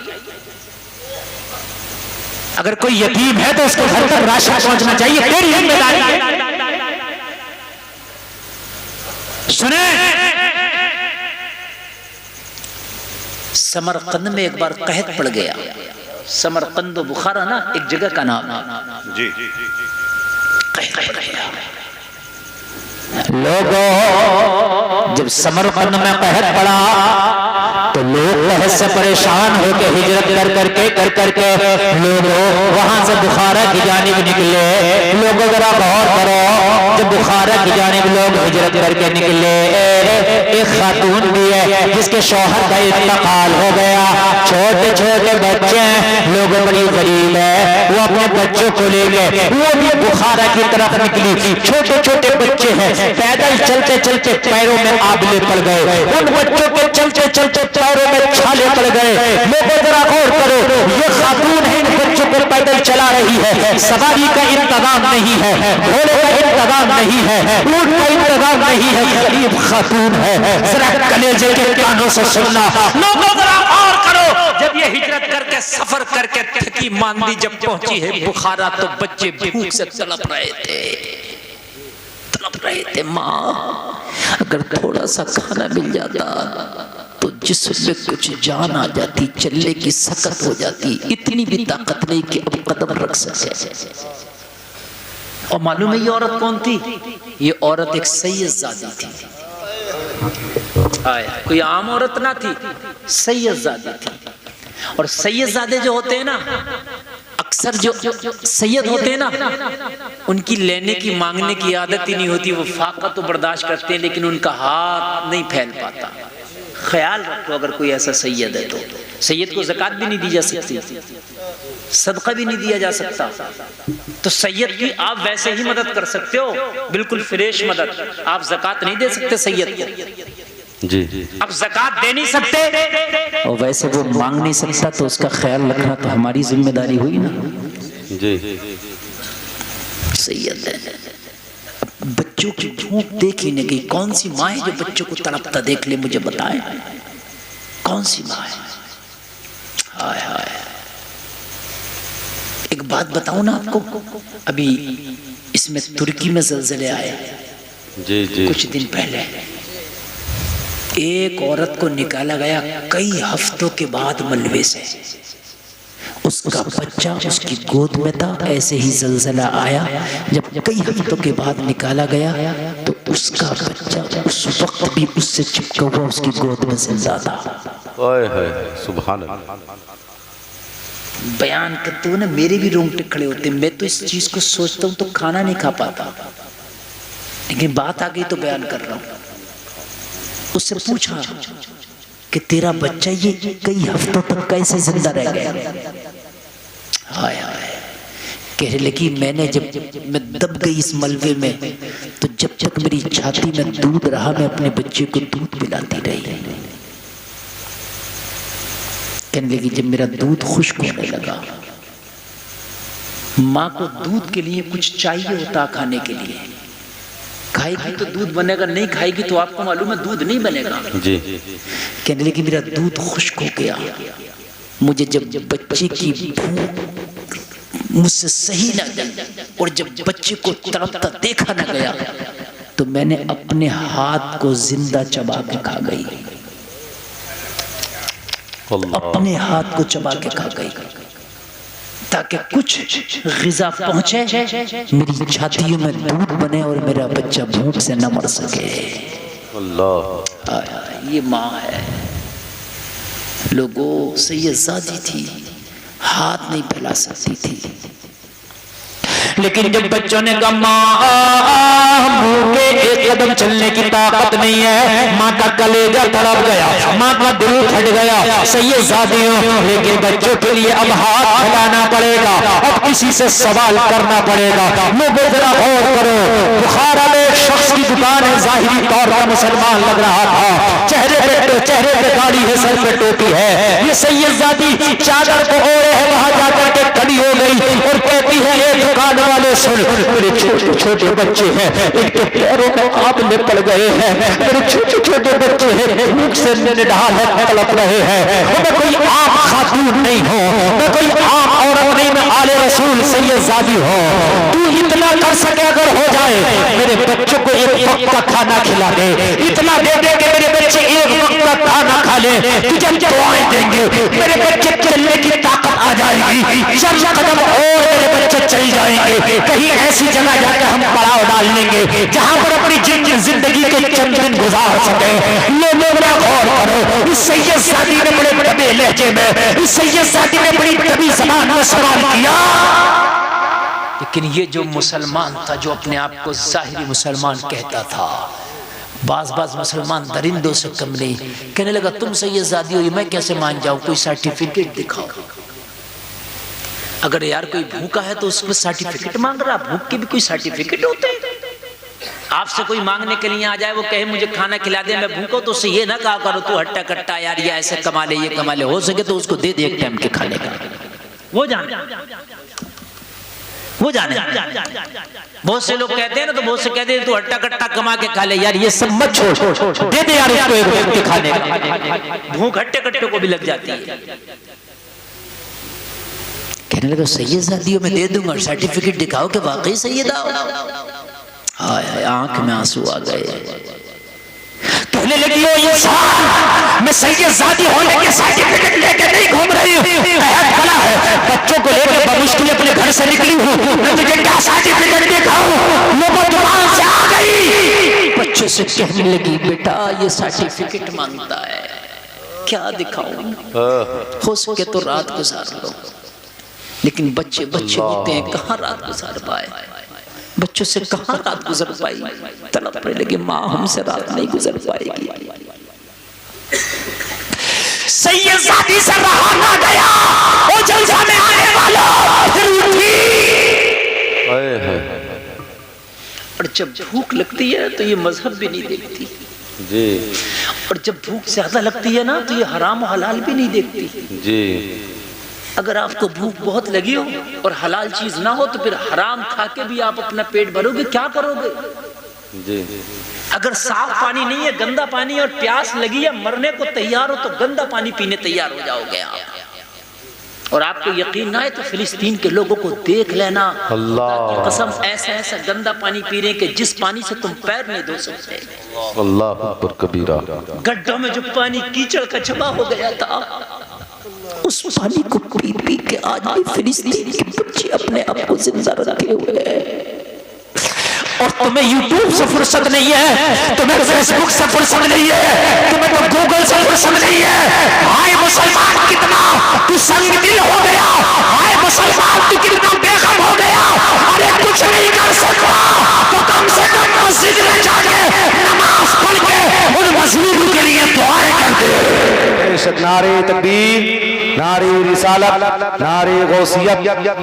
अगर कोई यतीम है तो उसके घर तक राशन पहुंचना चाहिए, तेरी जिम्मेदारी है। सुने, समरकंद में एक बार कहत पड़ गया। समरकंद बुखारा ना एक जगह का नाम है। जी कहत पड़ गया। लोगों, जब समरकंद में कहत पड़ा तो लोग कहत से परेशान होकर हिजरत कर करके लोग वहां से बुखारा की जानिब निकले। लोगों जरा गौर करो, बुखारा की जानिब लोग हिजरत करके निकले। एक खातून भी है जिसके शौहर का इंतकाल हो गया, छोटे छोटे बच्चे हैं, लोग बड़ी गरीब है, वो अपने बच्चों को ले गए, वो भी बुखारा की तरफ निकली। छोटे छोटे बच्चे हैं, पैदल चलते चलते पैरों में आबले पड़ गए, उन बच्चों के चलते चलते पैरों में छाले पड़ गए। लोगों जरा गौर करो, ये खातून है, इन बच्चों को पैदल चला रही है, सवारी का इंतजाम नहीं है, घोड़े का इंतजाम नहीं है, ऊंट का इंतजाम नहीं है, गरीब खातून है। जरा कलेजे के कानों से सुनना, लोगों जरा गौर करो, जब ये हिजरत करके सफर करके थकी मांदी जब पहुंची है बुखारा, तो बच्चे भूख से तड़प रहे थे। माँ, अगर थोड़ा सा खाना मिल जाता तो जिसमें कुछ जान आ जाती, चलने की सकत हो जाती, इतनी भी ताकत नहीं कि अब कदम रख सके। और मालूम है ये औरत कौन थी? ये औरत एक सैयदजादी थी। कोई आम औरत ना थी, सैयदजादी थी। और सैयदजादे जो होते हैं ना, अक्सर जो सैयद होते हैं ना, उनकी लेने की मांगने की आदत ही नहीं होती। वो फाका तो बर्दाश्त करते हैं, लेकिन उनका हाथ नहीं फैल पाता। ख्याल रखो, अगर कोई ऐसा सैयद है तो सैयद को ज़कात भी नहीं दी जा सकती, सदका भी नहीं दिया जा सकता। तो सैयद की आप वैसे ही मदद कर सकते हो, बिल्कुल फ्रेश मदद। आप ज़कात नहीं दे सकते सैयद को जी, अब ज़कात दे नहीं सकते, और वैसे वो मांग नहीं सकता, तो उसका ख्याल रखना तो हमारी जिम्मेदारी हुई ना जी। सैयद है, बच्चों की भूख देखी नहीं गई। कौन सी माँ है जो बच्चों को तड़पता देख ले? मुझे बताए, कौन सी माँ है? हाय हाय। एक बात बताऊं ना आपको, अभी इसमें तुर्की में ज़लज़ले आए जी जी, कुछ दिन पहले। एक औरत को निकाला गया कई हफ्तों के बाद मलबे से, उसका बच्चा उसकी गोद में था। ऐसे ही ज़लज़ला आया, जब कई हफ्तों के बाद निकाला गया तो उसका बच्चा उस वक्त भी उससे चिपका हुआ उसकी गोद में जिंदा था। ओए होए, सुभान अल्लाह। बयान करते हुए ना मेरे भी रोंगटे खड़े होते। मैं तो इस चीज को सोचता हूँ तो खाना नहीं खा पाता, लेकिन बात आ गई तो बयान कर रहा हूँ। उससे पूछा कि तेरा बच्चा ये कई हफ्तों तक कैसे जिंदा रह गया? हाय हाय। कहने लगी, मैंने जब मैं दब गई इस मलबे में, तो जब तक मेरी छाती में दूध रहा, मैं अपने बच्चे को दूध पिलाती रही। कहने लगी, जब मेरा दूध खुश्क होने लगा, माँ को दूध के लिए कुछ चाहिए होता खाने के लिए। खाएगी तो दूध बनेगा, नहीं खाएगी तो आपको मालूम है दूध नहीं बनेगा जी। कहने लगी, मेरा दूध खुश्क हो गया। मुझे जब बच्चे की भूख मुझसे सही ना गई, और जब बच्चे को तड़पता देखा ना गया, तो मैंने अपने हाथ को जिंदा चबा के खा गई। अपने हाथ को चबा के खा गई, ताकि कुछ ग़िज़ा पहुंचे, मेरी छातियों में दूध बने और मेरा बच्चा भूख से न मर सके। अल्लाह, ये माँ है। लोगों, सैयदजादी थी, हाथ नहीं फैला सकती थी। लेकिन जब बच्चों ने कहा, माँ भूखे एक कदम चलने की ताकत नहीं है, माँ का कलेजा तड़प गया, माँ का दिल फट गया। सैयदजादियों, लेकिन बच्चों के लिए अब हाथ फैलाना पड़ेगा, अब किसी से सवाल करना पड़ेगा। लोगों जरा गौर करो, बुखारा में एक शख्स की दुकान है, जाहिरी तौर पर मुसलमान लग रहा था, चेहरे पे गाड़ी है, सर पे टोपी है। ये सैयदजादी चादर को ओढ़े है, वहां जाकर के खड़ी हो गई और कहती है, एक दुकान वाले सुन, मेरे छोटे छोटे बच्चे हैं, इनके पैरों में आबले पड़ गए हैं, मेरे छोटे छोटे बच्चे हैं, भूख से निढाल है, तड़प रहे हैं। मैं कोई आम खातून नहीं हूँ, मैं कोई आम औरत नहीं, मैं आले रसूल सैयदजादी हूँ। तू इतना कर सके अगर हो जाए, मेरे बच्चों को एक वक्त का खाना खिला दे, इतना दे दे कि मेरे बच्चे एक वक्त का खाना खा ले, तुझे दुआएं देंगे, मेरे बच्चे चलने की ताकत आ जाएगी, चल कदम और मेरे बच्चे चल जाएंगे। कहीं ऐसी जगह जाकर हम पड़ाव डाल लेंगे जहां पर अपनी जिंदगी के चंद दिन गुजार सके। लोग गौर करो, इस सैयदजादी ने बड़े बड़े लहजे में, इस सैयदजादी ने बड़ी तभी ज़बान में सवाल किया, लेकिन ये जो मुसलमान था, जो अपने आप को ज़ाहिरी मुसलमान कहता था, बाज मुसलमान दरिंदों से कम नहीं, कहने लगा तुम सैयदजादी हो, मैं कैसे मान जाऊं, कोई सर्टिफिकेट दिखाओ। अगर यार कोई भूखा है तो उसमें सर्टिफिकेट मांग रहा, भूख के भी कोई सर्टिफिकेट होते हैं? आपसे कोई मांगने के लिए आ जाए, वो कहे मुझे खाना खिला दे, मैं भूखा हूं, तो उससे ये ना कहा करो तू हट्टा कट्टा यार, ये ऐसे कमा ले, ये कमा ले, हो सके तो उसको दे दे एक टाइम के खाने का, वो जाने। बहुत से लोग कहते हैं ना, तो बहुत से कहते हैं तू हट्टा कट्टा कमा के खा ले, यार ये सब मत छोड़, दे दे यार इसको एक टाइम के खाने का। भूख हट्टे कट्टे को भी लग जाती है। कहने लगा सैयदजादियों में दे दूंगा, सर्टिफिकेट दिखाओ कि वाकई सैयदा हो। हाय हाय, आंख में आंसू आ गए। कहने लगी हो इंसान, मैं सैयदजादी होने के सर्टिफिकेट लेके नहीं घूम रही हूँ, कला है, बच्चों को लेकर बमुश्किल अपने घर से निकली हूँ, मैं तुझे क्या सर्टिफिकेट दिखाऊं? लोगों जुबान से आ गई। बच्चों से कहने लगी बेटा ये सर्टिफिकेट मांगता है, क्या दिखाऊं? हो सके तो रात गुजार लो। लेकिन बच्चे होते हैं, कहाँ रात गुजार पाए, बच्चों से कहाँ रात गुजर पाई। तड़पने लगी, माँ हमसे रात नहीं गुजर पाएगी। सैयदजादी से रहा ना गया, वो जलसा में आने वाला फिर उठी। और जब भूख लगती है तो ये मजहब भी नहीं देखती जी, और जब भूख ज्यादा लगती है ना तो ये हराम हलाल भी नहीं देखती जी। अगर आपको भूख बहुत लगी हो और हलाल चीज ना हो तो फिर हराम खा के भी आप अपना पेट भरोगे, क्या करोगे? जी। अगर साफ पानी नहीं है, गंदा पानी, और प्यास लगी है, मरने को तैयार हो, तो गंदा पानी पीने तैयार हो जाओगे आप। और आपको यकीन ना है तो फिलिस्तीन के लोगों को देख लेना, अल्लाह की कसम, ऐसा गंदा पानी पी रहे हैं कि जिस पानी से तुम पैर नहीं धो सकते। अल्लाह अकबर कबीरा। गड्ढों में जो पानी कीचड़ का जमा हो गया था, उस पानी को पी पी के आज भी फिलिस्तीन के बच्चे अपने आप को जिंदा रखे हुए हैं। और तुम्हें यूट्यूब से फुर्सत नहीं है, तुम्हें फेसबुक से फुर्सत नहीं है, तुम्हें तो गूगल से फुर्सत नहीं है। हाय मुसलमान कितना तू संग दिल हो गया, हाय मुसलमान तू कितना बेगम हो गया। अरे कुछ नहीं कर सकता तो कम से कम मस्जिद में जाके नमाज पढ़ के उन मजलूम के लिए दुआएं कर दे। नारे तकबीर, नारे रिसालत, नारे गौसियत,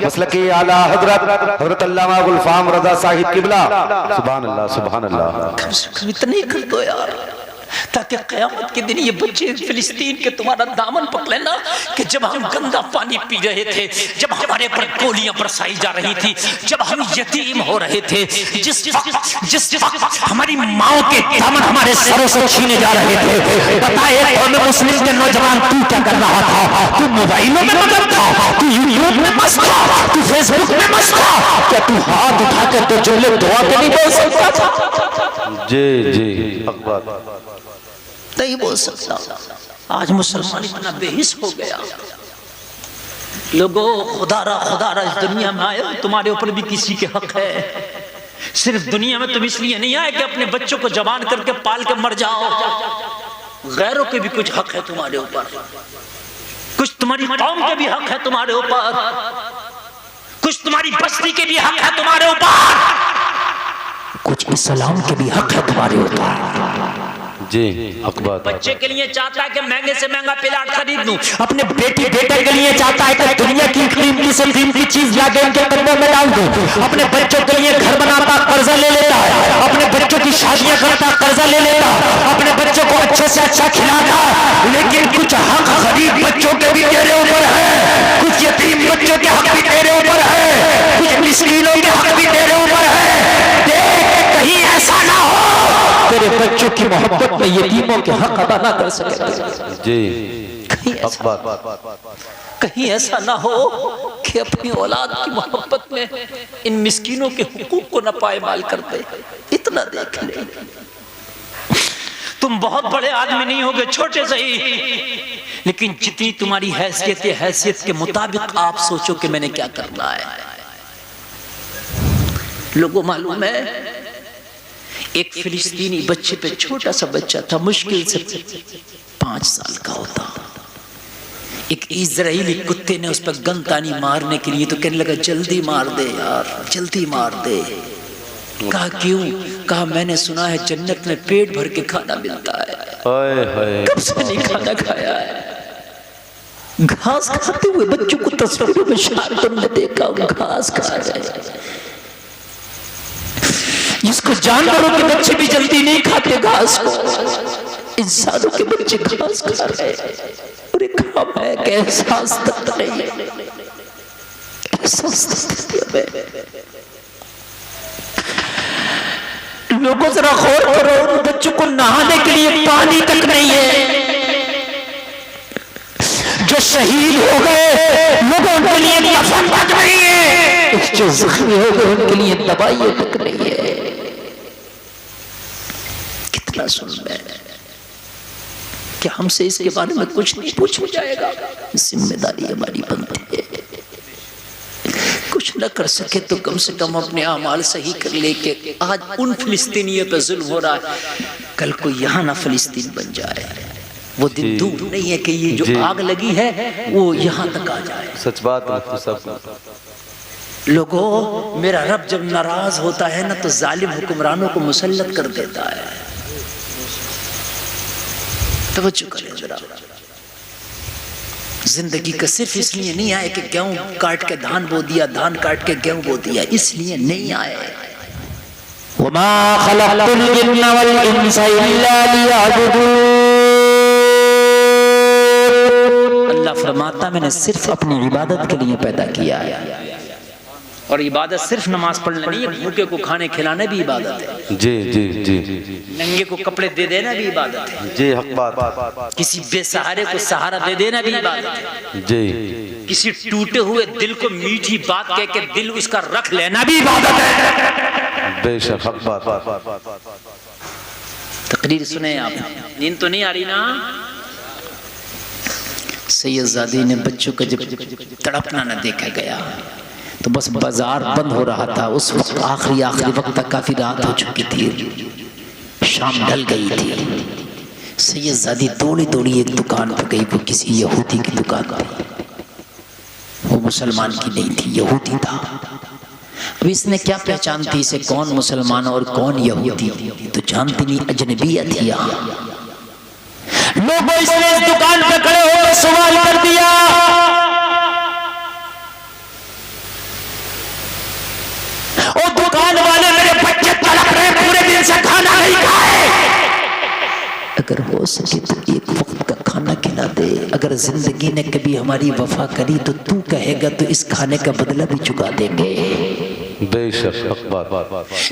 मसलके आला हजरत अल्लामा गुलफाम रजा साहिब किबला। सुभान अल्लाह, सुभान अल्लाह। कम से कम इतना ही कर दो यार, ताकि क़यामत के दिन ये बच्चे फिलिस्तीन के तुम्हारा दामन पकड़े ना, कि जब हम गंदा पानी पी रहे थे, जब हमारे पर गोलियां बरसाई जा रही थी, जब हम यतीम हो रहे थे, जिस वक्त हमारी माओ के दामन हमारे सरों से छीने जा रहे थे। बताए कौन मुस्लिम के नौजवान तू क्या कर रहा था? तू मोबाइलों में मगन था, तू यूट्यूब में मस्त था, तू फेसबुक में मस्त था। क्या तू हाथ उठा कर तो जो लोग दुआ के नहीं बोल सकता था? जी जी, अकबर नहीं बोल सकता। आज मुसलमान इतना बेहिस हो गया। लोगों, खुदारा इस दुनिया में आए, तुम्हारे ऊपर भी किसी के हक है। सिर्फ दुनिया में तुम इसलिए नहीं आए कि अपने बच्चों को जवान करके पाल के मर जाओ, गैरों के भी कुछ हक है तुम्हारे ऊपर, कुछ तुम्हारी कौम के भी हक है तुम्हारे ऊपर, कुछ तुम्हारी बस्ती के भी हक है तुम्हारे ऊपर, कुछ इस्लाम के भी हक है तुम्हारे ऊपर। जी अकबर। बच्चे के लिए चाहता है कि महंगे से महंगा प्लाट खरीद लूं, अपने बेटे के लिए चाहता है कि दुनिया की कीमती से कीमती चीज लाके उनके कदमों में डाल दूं। अपने बच्चों के लिए घर बनाता, कर्जा ले लेता है, अपने बच्चों की शादियां करता, कर्जा ले लेता, अपने बच्चों को अच्छे से अच्छा खिलाता। लेकिन कुछ हक गरीब बच्चों के भी तेरे ऊपर है, कुछ यतीम बच्चों के हक भी तेरे ऊपर है, कुछ मिस्कीनों के हक भी तेरे ऊपर है। देख कहीं ऐसा ना हो तेरे बच्चों की मोहब्बत में यतीमों के हक अदा ना कर सके। जी कहीं ऐसा ना हो कि अपनी औलाद की मोहब्बत में इन मिस्कीनों के हुकूक को न पायमाल कर दे। इतना देख ले, तुम बहुत बड़े आदमी नहीं होगे, छोटे सही, लेकिन जितनी तुम्हारी हैसियत के मुताबिक आप सोचो कि मैंने क्या करना है। लोगों, मालूम है एक फिलिस्तीनी बच्चे पे, छोटा सा बच्चा था, मुश्किल से 5 साल का होता, एक इजराइली कुत्ते ने उस पर गंतानी मारने के लिए तो कहने लगा जल्दी मार दे यार, जल्दी मार दे। कहा क्यों? कहा मैंने सुना है जन्नत में पेट भर के खाना मिलता है। कब से नहीं खाना खाया है। घास खाते हुए बच्चों को तस्वीरों में शारदों में देखा, घास खा रहे। जिसको जानवरों के बच्चे भी जल्दी नहीं खाते घास को, इंसानों के बच्चे घास खा रहे। और एक खाम है कि एहसास तक नहीं, एहसास तक नहीं। लोगों जरा गौर करो, उन बच्चों को नहाने के लिए पानी तक नहीं है। जो शहीद हो गए लोगों के लिए कफन तक नहीं है, जो जख्मी हो गए उनके लिए दवाइयां तक नहीं है। कितना सुन है क्या हमसे इसके बारे में कुछ नहीं पूछा जाएगा? जिम्मेदारी हमारी बनती है। कुछ न कर सके तो कम से कम अपने अमाल सही कर ले के आज उन फिलिस्तीनियों पर जुल्म हो रहा है, कल को यहाँ ना फिलिस्तीन बन जाए। वो दिन दूर नहीं है कि ये जो आग लगी है वो यहाँ तक आ जाए। सच बात है सब। लोगों, मेरा रब जब नाराज होता है ना तो जालिम हुक्मरानों को मुसल्लत कर देता है। तवज्जो करें जरा। जिंदगी का सिर्फ इसलिए नहीं आए कि गेहूं काट के धान बो दिया, धान काट के गेहूं बो दिया, इसलिए नहीं आए। वमा खलक़तुल जिन्ना वल इंसा इल्ला लियअबुदून। अल्लाह फरमाता मैंने सिर्फ अपनी इबादत के लिए पैदा किया है। और इबादत सिर्फ नमाज पढ़ना नहीं है, भूखे को खाने खिलाना भी इबादत है। जी जी जी नंगे को कपड़े दे देना भी इबादत है। जी हक बात। किसी बेसहारे को सहारा दे देना भी इबादत है। जी किसी टूटे हुए दिल को मीठी बात कह के दिल उसका रख लेना भी इबादत है। बेशक हक बात। तकरीर सुने आप, नींद तो नहीं आ रही ना? सैयदजादी ने बच्चों का जब तड़पना न देखा गया तो बस बाजार बंद हो रहा था। उस वक्त आखिरी वक्त तक काफी रात हो चुकी थी, शाम ढल गई थी। सैयदजादी दौड़ी दौड़ी एक दुकान पर गई। वो किसी यहूदी की दुकान पर, वो मुसलमान की नहीं थी, यहूदी था। अब इसने क्या पहचान थी इसे कौन मुसलमान और कौन यहूदी? तो जानती नहीं, अजनबिया थी। यहाँ लोगों इसने इस दुकान पर खड़े होकर सवाल कर दिया, ओ दुकान वाले मेरे बच्चे तड़प रहे, पूरे दिन से खाना नहीं खाए। अगर हो सके तो एक वक्त का खाना खिला दे। अगर जिंदगी ने कभी हमारी वफा करी तो तू कहेगा तो इस खाने का बदला भी चुका देंगे। बेशक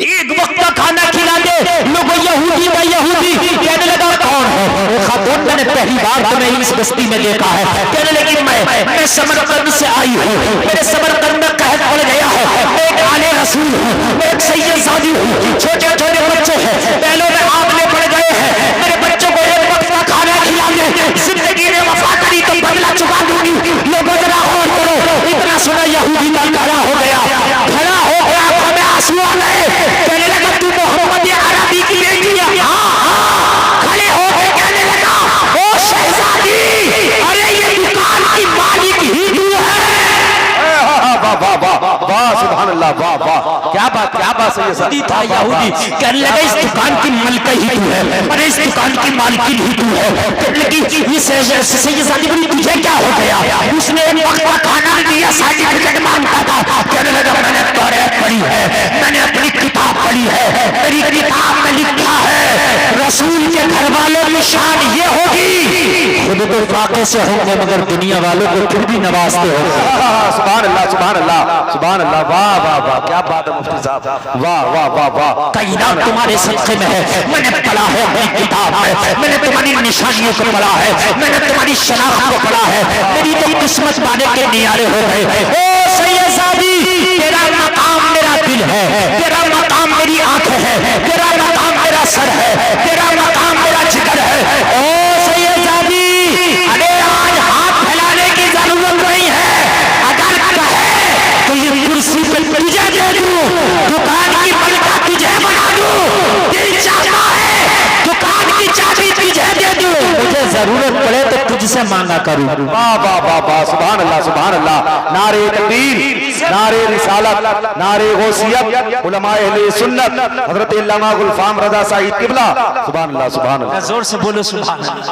एक वक्त का खाना खिला दे। लोगों यहूदी व यहूदी कहने लगा कौन है? खातून मैंने पहली बार तुम्हें इस बस्ती में देखा है। कहने लगी मैं समरकंद से आई हूँ, मेरे समरकंद में कहत पड़ गया है, मैं एक आले रसूल हूँ, मैं एक सैयदजादी हूँ। छोटे छोटे बच्चे हैं, पहलों में आपने पड़ गए हैं। मेरे बच्चों को एक वक्त का खाना खिला दे, जिंदगी में वफा करी तो बदला चुका दूंगी। लोगों जरा गौर करो, इतना सुना यहूदी का खड़ा हो गया, खड़ा हो गया, हमें आंसू आ गए। कहने लगा तू मोहम्मद अरबी की बेटी है? हाँ खड़े हो गए। कहने लगा ओ शहजादी, अरे ये दुकान की मालिक ही तू है। वाह वाह वाह वाह सुभान अल्लाह, वाह वाह क्या बात यहूदी था यहूदी। कहने लगा इस दुकान की मालिक ही तू है, अरे इस दुकान की मालिकिन ही तू है। कहने लगी ये सैयदजादी बोली तुझे क्या हो गया? उसने एक वक्त का खाना दिया, सर्टिफिकेट मांगता था। कहने लगा मैंने तौरात पढ़ी है, मैंने अपनी किताब पढ़ी है, मेरी किताब में लिखा है रसूल के घर वालों की शान ये होगी, खुद तो फाके से होंगे मगर दुनिया वालों को फिर भी नवाजते हो। सुभान अल्लाह सुभान अल्लाह सुभान अल्लाह, वाह वाह वाह क्या बात है मुफ्ती साहब, वाह वाह वाह वाह। कायनात तुम्हारे सदक़े में है, मैंने पढ़ा है अपनी किताब में, मैंने तुम्हारी निशानियों को पढ़ा है, मैंने तुम्हारी शनाख्त को पढ़ा है। मेरी तो किस्मत पाने के नियारे हो गए। ओ सैयदजादी, तेरा मकाम मेरा दिल है, तेरा मकाम मेरी आंख है, तेरा मकाम मेरा सर है, तेरा मकाम मेरा जिगर है। ओ सैयदजादी, अरे आज हाथ फैलाने की जरूरत नहीं है। अगर कहे तो ये कुर्सी पे तुझे दे दूं, दुकान की मलका तुझे बना दूं। दिल चाहता है दुकान की चाबी तुझे दे दूं, मुझे जरूरत पड़े तो तुझसे तुझसे मांगा करूं। वाह वाह वाह वाह, सुभान अल्लाह सुभान अल्लाह। नारे तकबीर, नारे रिसालत, नारे गौसियत, उलमाए अहले सुन्नत, हजरत अल्लामा गुलफाम रजा साहिब किबला, सुभान अल्लाह सुभान अल्लाह। जोर से बोलो सुभान अल्लाह।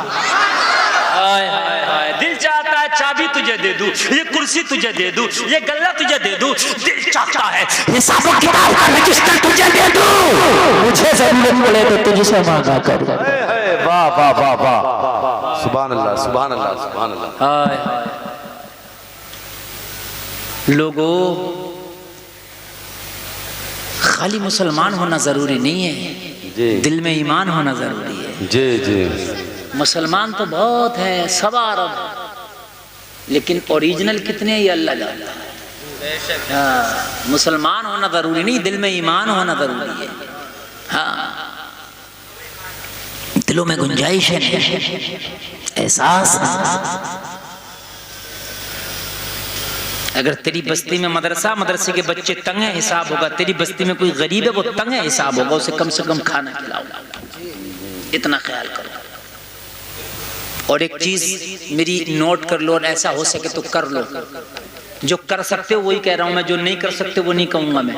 हाय हाय हाय, दिल चाहता है चाबी तुझे दे दूं, ये कुर्सी तुझे दे दूं, ये गल्ला तुझे दे दूं, दिल चाहता है हिसाब किताब का रजिस्टर तुझे दे दूं, मुझे जरूरत पड़े तो तुझसे मांगा करूं। वाह वाह वाह वाह, सुभान अल्लाह सुभान अल्लाह सुभान अल्लाह। हाय हाय। लोगों, खाली मुसलमान होना जरूरी नहीं है, दिल में ईमान होना जरूरी है। जी जी। मुसलमान तो बहुत है, सवा अरब, लेकिन ओरिजिनल कितने ये अल्लाह जानता है। हाँ, मुसलमान होना जरूरी नहीं, दिल में ईमान होना जरूरी है। हाँ, दिलों में गुंजाइश है, एहसास। अगर तेरी बस्ती में मदरसा, मदरसे के बच्चे तंग है, हिसाब होगा। तेरी बस्ती में कोई गरीब है, वो तंग है, हिसाब होगा। उसे कम से कम खाना खिलाओ, इतना ख्याल करो। और एक चीज मेरी नोट कर लो, और ऐसा हो सके तो कर लो। जो कर सकते हो वही कह रहा हूं मैं, जो नहीं कर सकते वो नहीं कहूंगा मैं।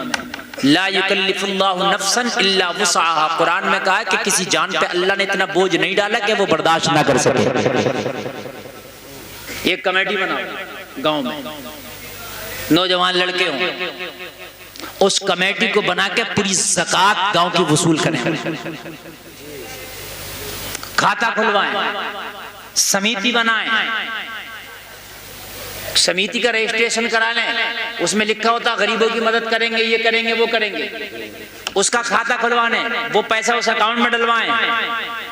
ला युकल्लिफुल्लाहु नफ्सन इल्ला वुसअहा, कुरान में कहा है कि किसी जान पे अल्लाह ने इतना बोझ नहीं डाला कि वो बर्दाश्त ना कर सके। एक कमेटी बनाओ गांव में, नौजवान लड़के हों, उस कमेटी को बना के पूरी ज़कात गांव की वसूल करें, खाता खुलवाएं, समिति बनाएं, समिति का रजिस्ट्रेशन करा लें। उसमें लिखा होता गरीबों की मदद करेंगे, ये करेंगे, वो करेंगे। उसका खाता खुलवाने, वो पैसा उस अकाउंट में डलवाएं,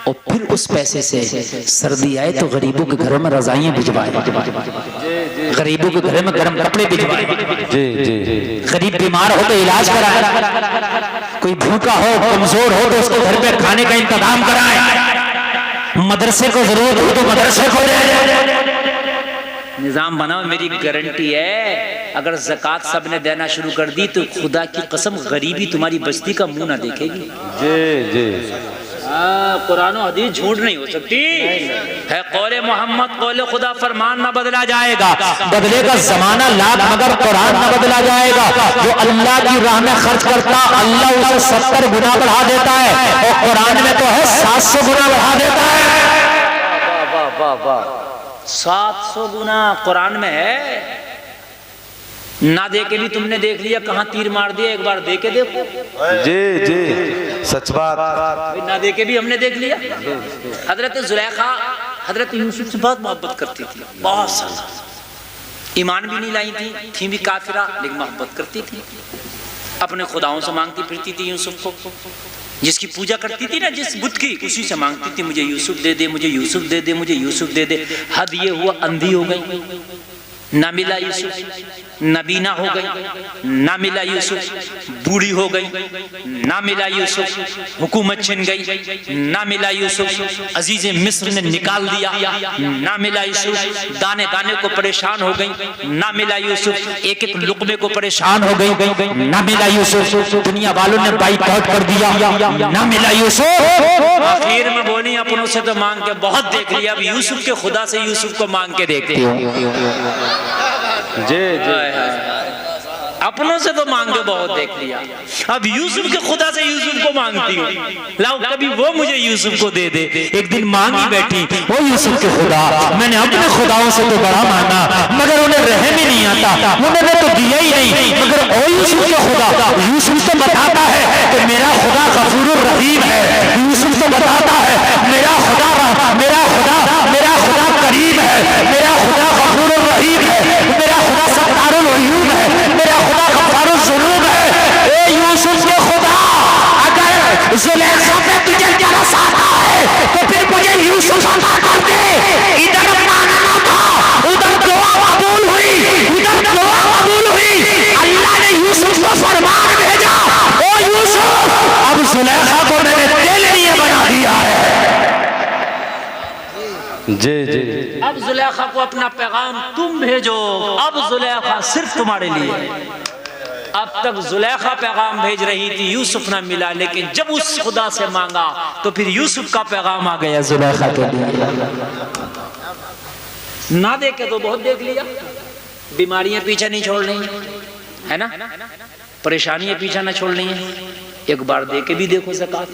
और फिर उस पैसे से सर्दी आए तो गरीबों के घरों में रजाइयां भिजवाएं, गरीबों के घरों में गर्म कपड़े भिजवाएं, गरीब बीमार हो तो इलाज कराएं, कोई भूखा हो, कमजोर हो तो उसको घर पे खाने का इंतजाम कराएं, मदरसे को जरूरत हो तो मदरसे को दे। निजाम बनाओ। मेरी गारंटी है, अगर ज़कात सबने देना शुरू कर दी तो खुदा की कसम गरीबी तुम्हारी बस्ती का मुंह ना देखेगी। जी जी। कुरान और हदीस झूठ नहीं हो सकती है। कौले मोहम्मद कौले खुदा, फरमान ना बदला जाएगा, बदले का जमाना लाख मगर कुरान न बदला जाएगा। जो अल्लाह की राह में खर्च करता, अल्लाह उसे 70 गुना बढ़ा देता है, और कुरान में तो है 700 गुना बढ़ा देता है। वाह वाह वाह, 700 गुना कुरान में है। ना दे के भी तुमने देख लिया, कहाँ तीर मार दिया, एक बार दे के देखो। जी जी, सच बात। ना दे के भी हमने देख लिया। हजरत जुलेखा हजरत यूसुफ से बहुत मोहब्बत करती थी, बहुत सारा। ईमान भी नहीं लाई थी भी काफिरा, लेकिन मोहब्बत करती थी। अपने खुदाओं से मांगती फिरती थी यूसुफ को, जिसकी पूजा करती थी ना, जिस बुत की, उसी से मांगती थी, मुझे यूसुफ दे दे, मुझे यूसुफ दे दे, मुझे यूसुफ दे दे। हद ये हुआ अंधी हो गई, ना मिला यूसुफ, नबीना हो गई, ना मिला यूसुफ, बूढ़ी हो गई, ना मिला यूसुफ, हुकूमत छिन गई, ना मिला यूसुफ, अजीज़े मिस्र ने निकाल दिया, ना मिला यूसुफ, दाने दाने को परेशान हो गई, ना मिला यूसुफ, एक एक लुक़मे को परेशान हो गई, ना मिला यूसुफ, दुनिया वालों ने बाइकआउट कर दिया, ना मिला यूसुफ। आखिर में बोली, अपनों से तो मांग के बहुत देख लिया, अब यूसुफ के खुदा से यूसुफ को मांग के देखते हैं। जी जी। अपनों से तो मांगे बहुत देख लिया, अब यूसुफ के खुदा से यूसुफ को मांगती हूँ, लाओ कभी वो मुझे यूसुफ को दे दे। एक दिन मांगी बैठी, वो यूसुफ के खुदा, मैंने अपने खुदाओं से तो बड़ा मांगा, मगर उन्हें रहम ही नहीं आता, उन्होंने तो दिया ही नहीं। मगर ओ यूसुफ के खुदा, यूसुफ तो बताता है कि मेरा खुदा गफूरुर रहीम है, यूसुफ तो बताता है मेरा खुदा करीम है, मेरा खुदा गफूरुर रहीम है, मेरा खुदा सत्तारुल उयूब है, मेरा खुदा गफ्फारुल ज़ुनूब है। ए यूसुफ के खुदा, अगर ज़ुलेखा पे तुझे तरस आता है तो फिर मुझे यूसुफ अता कर दे। इधर मांगना था, उधर दुआ कबूल हुई, उधर दुआ कबूल हुई, अल्लाह ने यूसुफ को फरमान भेजा, ओ यूसुफ, अब ज़ुलेखा को मैंने तेरे लिए बना दिया है। जी जी। अब जुलेखा को अपना पैगाम तुम भेजो, अब जुलेखा सिर्फ तुम्हारे लिए। अब तक जुलेखा पैगाम भेज रही थी, यूसुफ ना मिला, लेकिन जब उस खुदा से मांगा तो फिर यूसुफ का पैगाम आ गया जुलेखा के लिए। ना देखे तो बहुत देख लिया, बीमारियां पीछा नहीं छोड़ रही है ना, परेशानियां पीछा ना छोड़ रही है। एक बार दे के भी देखो ज़कात,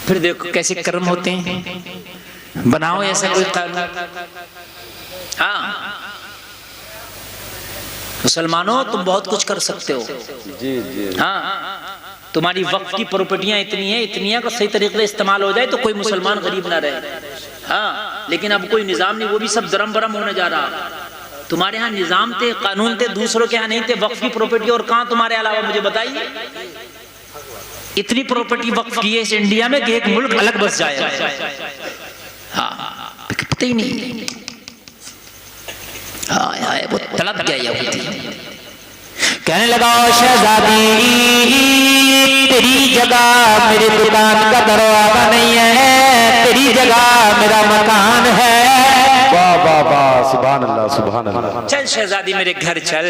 फिर देखो कैसे कर्म होते हैं। बनाओ ऐसा कोई कानून। हाँ मुसलमानों, तुम बहुत कुछ कर सकते हो। जी जी। हाँ तुम्हारी वक्फ की प्रॉपर्टियां इतनी है कि सही तरीके से इस्तेमाल हो जाए तो कोई मुसलमान गरीब ना रहे। हाँ लेकिन अब कोई निजाम नहीं, वो भी सब दरम बरम होने जा रहा। तुम्हारे यहाँ निजाम थे, कानून थे, दूसरों के यहाँ नहीं थे। वक्फ की प्रॉपर्टी और कहाँ तुम्हारे अलावा, मुझे बताइए। इतनी प्रॉपर्टी वक्फ की है इस इंडिया में कि एक मुल्क अलग बस जाए। हाँ पता ही नहीं। हाँ वो तलब गया यहूदी, कहने लगा शहजादी तेरी जगह मेरी दुकान का दरवाजा नहीं है, तेरी जगह मेरा मकान है। वाह वाह वाह, सुभान अल्लाह सुभान अल्लाह। चल शहजादी मेरे घर चल,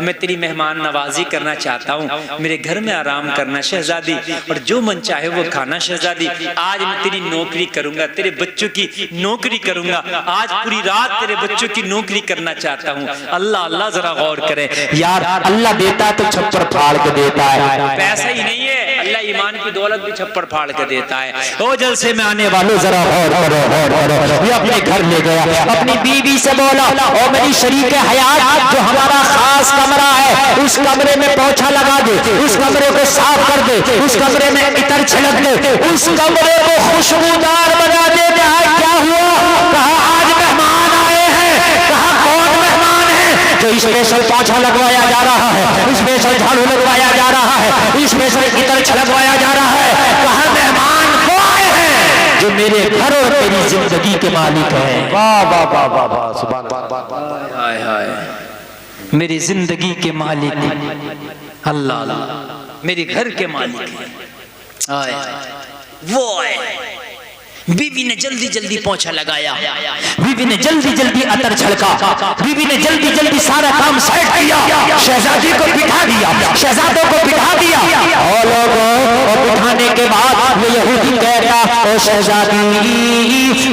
मैं तेरी मेहमान नवाजी करना चाहता हूँ, मेरे घर में आराम करना शहजादी, और जो मन चाहे वो खाना शहजादी। आज मैं तेरी नौकरी करूंगा, तेरे बच्चों की नौकरी करूंगा, आज पूरी रात तेरे बच्चों की नौकरी करना चाहता हूँ। अल्लाह अल्लाह जरा गौर करे यार, अल्लाह देता है तो छप्पर फाड़ के देता है। पैसा ही नहीं है, अल्लाह ईमान की दौलत भी छप्पर फाड़ के देता है। ओ जलसे में आने वालों जरा गौर करो, गौर करो। ये अपने घर ले गया, अपनी बीवी से बोला ओ मेरी शरीक हयात, जो हमारा खास कमरा है उस कमरे में पोछा लगा दे, उस कमरे को साफ कर दे, उस कमरे में इतर छिड़क दे, उस कमरे को खुशबूदार बना दे। क्या हुआ? कहा आज मेहमान आए हैं। कहा कौन मेहमान है? जो स्पेशल पोछा लगवाया जा रहा है, स्पेशल झाड़ू लगवाया जा रहा है, स्पेशल इतर छिड़कवाया जा रहा है। कहा मेहमान वो आए हैं जो मेरे घर और तेरी जिंदगी के मालिक है। वाह वाह वाह वाह वाह, सुभान अल्लाह। हाय हाय, मेरी जिंदगी के मालिक अल्लाह, मेरे घर के मालिक है। वो आए। बीवी ने जल्दी जल्दी पोंछा लगाया, बीवी ने जल्दी जल्दी अतर छिड़का, बीवी ने जल्दी जल्दी सारा काम सेट किया, शहजादी को बिठा दिया, शहजादों को बिठा दिया। और लोगों और बिठाने के बाद वो यहूदी कह रहा ओ शहजादी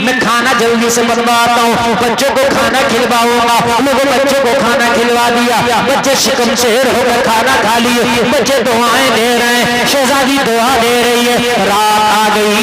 मैं खाना जल्दी से बनवाता हूँ, बच्चों को खाना खिलवाऊंगा। लोगों बच्चों को खाना खिलवा दिया, बच्चे शिकम शेर होकर खाना खा लिए, बच्चे दुआएं दे रहे हैं, शहजादी दुआ दे रही है। रात आ गई,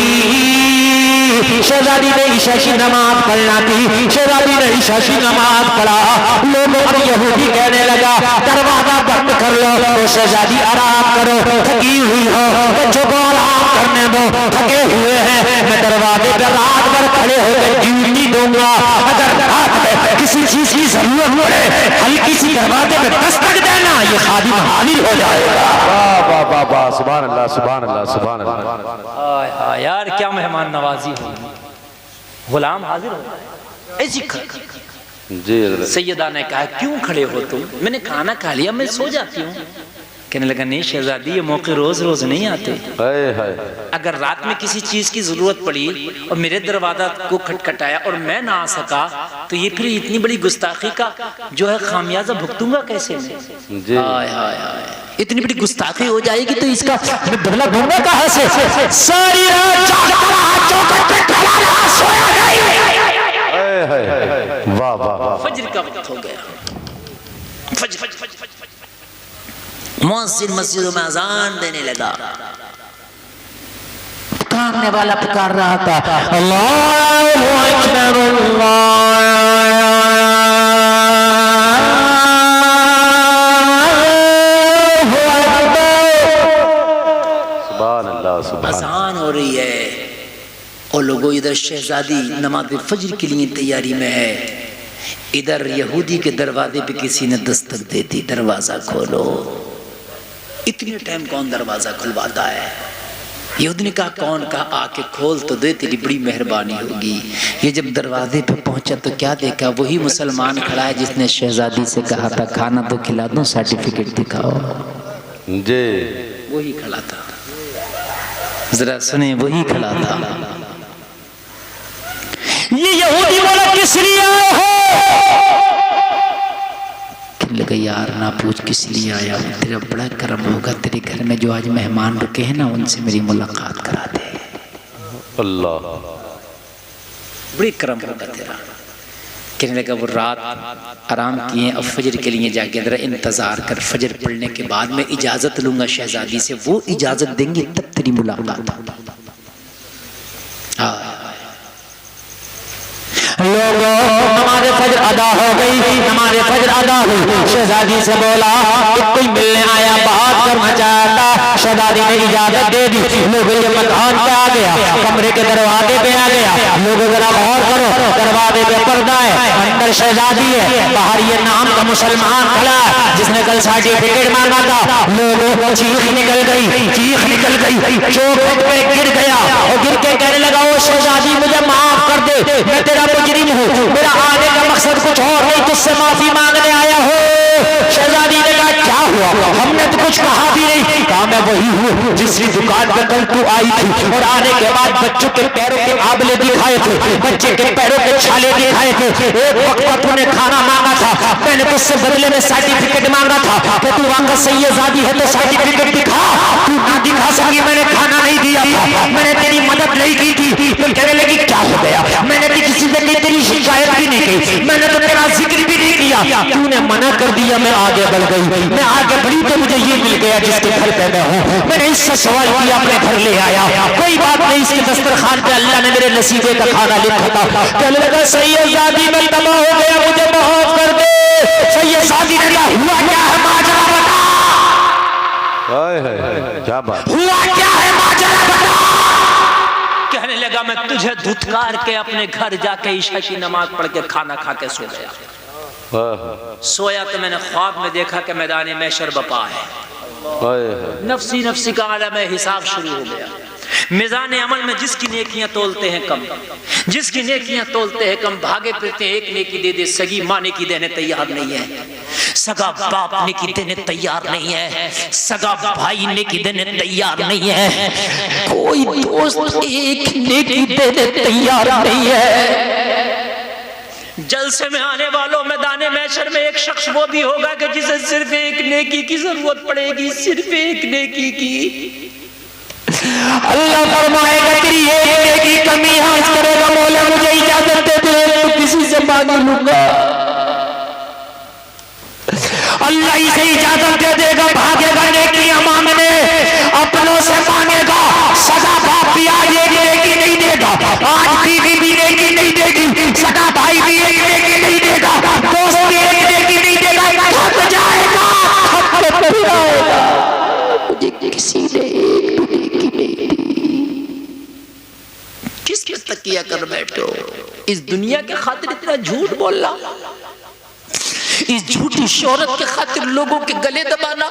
शहजादी ने ईशा की नमाज पढ़ना थी, शहजादी ने ईशा की नमाज पढ़ा। लोगों अब यहूदी कहने लगा दरवाजा बंद कर लो। तो शहजादी आराम करो, थकी हुई हो, बच्चों को आराम करने दो, थके हुए हैं। मैं दरवाजे पर रात भर खड़े होकर ड्यूटी दूंगा। अगर रात में किसी चीज की जरूरत पड़े, हल्की सी दरवाजे में दस्तक देना, ये खादिम हाजिर हो जाएगा। वाह वाह वाह वाह, सुभान अल्लाह सुभान अल्लाह सुभान अल्लाह। यार क्या मेहमान नवाजी होगी, गुलाम हाजिर हो ऐसी। जी सैयदा ने कहा क्यों खड़े हो तुम? मैंने खाना खा लिया, मैं सो जाती हूँ। कहने लगा नहीं शहजादी, ये मौके रोज रोज नहीं आते। अगर रात में किसी चीज की जरूरत पड़ी और मेरे दरवाजा को खटखटाया और मैं ना आ सका तो ये फिर इतनी बड़ी गुस्ताखी का जो है खामियाजा भुगतूंगा कैसे मैं? हाय हाय हाय, इतनी बड़ी गुस्ताखी हो जाएगी तो इसका मैं बदला दूंगा कहां से? सारी रात जागता रहा, चौखट पे खड़ा रहा, सोया नहीं। वाह वाह वाह, फजर का वक्त हो गया। मुअज्जिन मस्जिदों में अजान देने लगा। पुकारने वाला पुकार रहा था अल्लाहु अकबर सुभान अल्लाह सुभान। अजान हो रही है और लोगों इधर शहजादी नमाज फजर के लिए तैयारी में है, इधर यहूदी के दरवाजे पे किसी ने दस्तक दे दी, दरवाजा खोलो। इतने टाइम कौन दरवाजा खुलवाता है? यहूदी ने कहा कौन? कहा आके खोल तो दे, तेरी बड़ी मेहरबानी होगी। ये जब दरवाजे पे पहुंचा तो क्या देखा? वही मुसलमान खड़ा है जिसने शहजादी से कहा था खाना तो खिला दूं, सर्टिफिकेट दिखाओ। जी वही खड़ा था, जरा सुने, वही खड़ा था। ये यहूदी बोला किस लिए आए हो? लगा यार ना पूछ किस लिए आया हूँ, तेरा बड़ा करम होगा, तेरे घर में जो आज मेहमान रुके हैं ना उनसे मेरी मुलाकात करा दे। अल्लाह, बड़ी करम होगा तेरा। कहने लगा वो रात आराम किए, अब फजर के लिए जाके जरा इंतज़ार कर, फजर पढ़ने के बाद मैं इजाज़त लूँगा शहजादी से, वो इजाज़त देंगी तब तेरी मुलाकात। लोगों नमाज़ फजर अदा हो गई, नमाज़ फजर अदा हुई। शहजादी से बोला कि कोई मिलने आया, बात करना चाहता। शहजादी ने इजाजत दे दी। लोगों ये मकान पे आ गया, कमरे के दरवाजे पे आ गया। लोगों जरा गौर करो, दरवाजे पे पर्दा है, अंदर शहजादी है, बाहर ये नाम का मुसलमान खड़ा है जिसने कल सर्टिफिकेट मांगा था। लोगों चीख निकल गई, चीख निकल गई, चौखट पे गिर गया और गिर के कहने लगा ओ शहजादी मुझे माफ कर दे, मैं तेरा मुजरिम हूँ, मेरा आने का मकसद कुछ और नहीं, तुझसे माफी मांगने आया हो। शहजादी ने कहा क्या हुआ, हमने तो कुछ कहा भी नहीं। कहा मैं वही हूँ जिसकी दुकान पर कल तू आई थी और आने के बाद बच्चों के पैरों के आबले दिखाए थे, बच्चे के पैरों के छाले दिखाए थे। एक वक्त पर तूने खाना मांगा था, मैंने तुझसे बदले में सर्टिफिकेट मांगा था कि तू वाकई सैयदादी है तो सर्टिफिकेट दिखा, तू ना दिखा सकी, मैंने खाना नहीं दिया था, मैंने तेरी मदद नहीं की थी। तुम कहने लगी क्या हो गया, मैंने भी किसी से तेरी शिकायत भी नहीं की, मैंने तो तेरा जिक्र भी नहीं किया, तूने मना कर दिया, मैं आगे बढ़ गई, मैं आगे बढ़ी तो मुझे ये मिल गया जिसके घर पे मैं हूँ, मैंने इससे सवाल किया, अपने घर ले आया, कोई बात नहीं, इसके दस्तरखान पे अल्लाह ने मेरे नसीबे का खाना लिखा था। कहने लगा सैयदादी मैं तबाह हो गया, मुझे माफ कर दे। सैयदादी ने कहा हुआ क्या है माजरा बता, क्या बात, हुआ क्या है माजरा बता। कहने लगा मैं तुझे धुतकार के अपने घर जाके ईशा की नमाज पढ़ के खाना खा के सो गया। सोया तो मैंने ख्वाब में देखा कि मैदान महशर बपा है, नफसी नफसी का आलम हिसाब शुरू हो गया। मिजान अमल में जिसकी नेकियां तोलते हैं कम, जिसकी नेकियां तोलते हैं कम, भागे फिरते हैं, एक नेकी दे दे, सगी माँ नेकी देने तैयार नहीं है, सगा बाप नेकी देने तैयार नहीं है, सगा भाई नेकी देने तैयार नहीं है, कोई दोस्त एक नेकी देने तैयार नहीं है। जलसे में आने वालों मैदान महशर में एक शख्स वो भी होगा कि जिसे सिर्फ एक नेकी की जरूरत पड़ेगी, सिर्फ एक नेकी की। अल्लाह फरमाएगा तेरी एक नेकी कमी हाथ करेगा, मौला मुझे इजाजत दे दे तो किसी से मांग लूंगा। अल्लाह इसे इजाजत दे देगा, भागेगा नेकियां मांगने, अपनों से मांगेगा। सगा बाप भी आज एक नेकी नहीं देगा, आज बीवी भी नेकी नहीं देगी, सगा भाई भी एक नेकी नहीं देगा, दोस्त भी एक नेकी नहीं देगा, थक जाएगा, थक जाएगा, मुझे किसी ने एक नेकी नहीं दी। किसके तकिया कर बैठो, इस दुनिया के खातिर इतना झूठ बोलना, इस झूठी शोहरत के खातिर लोगों के गले दबाना,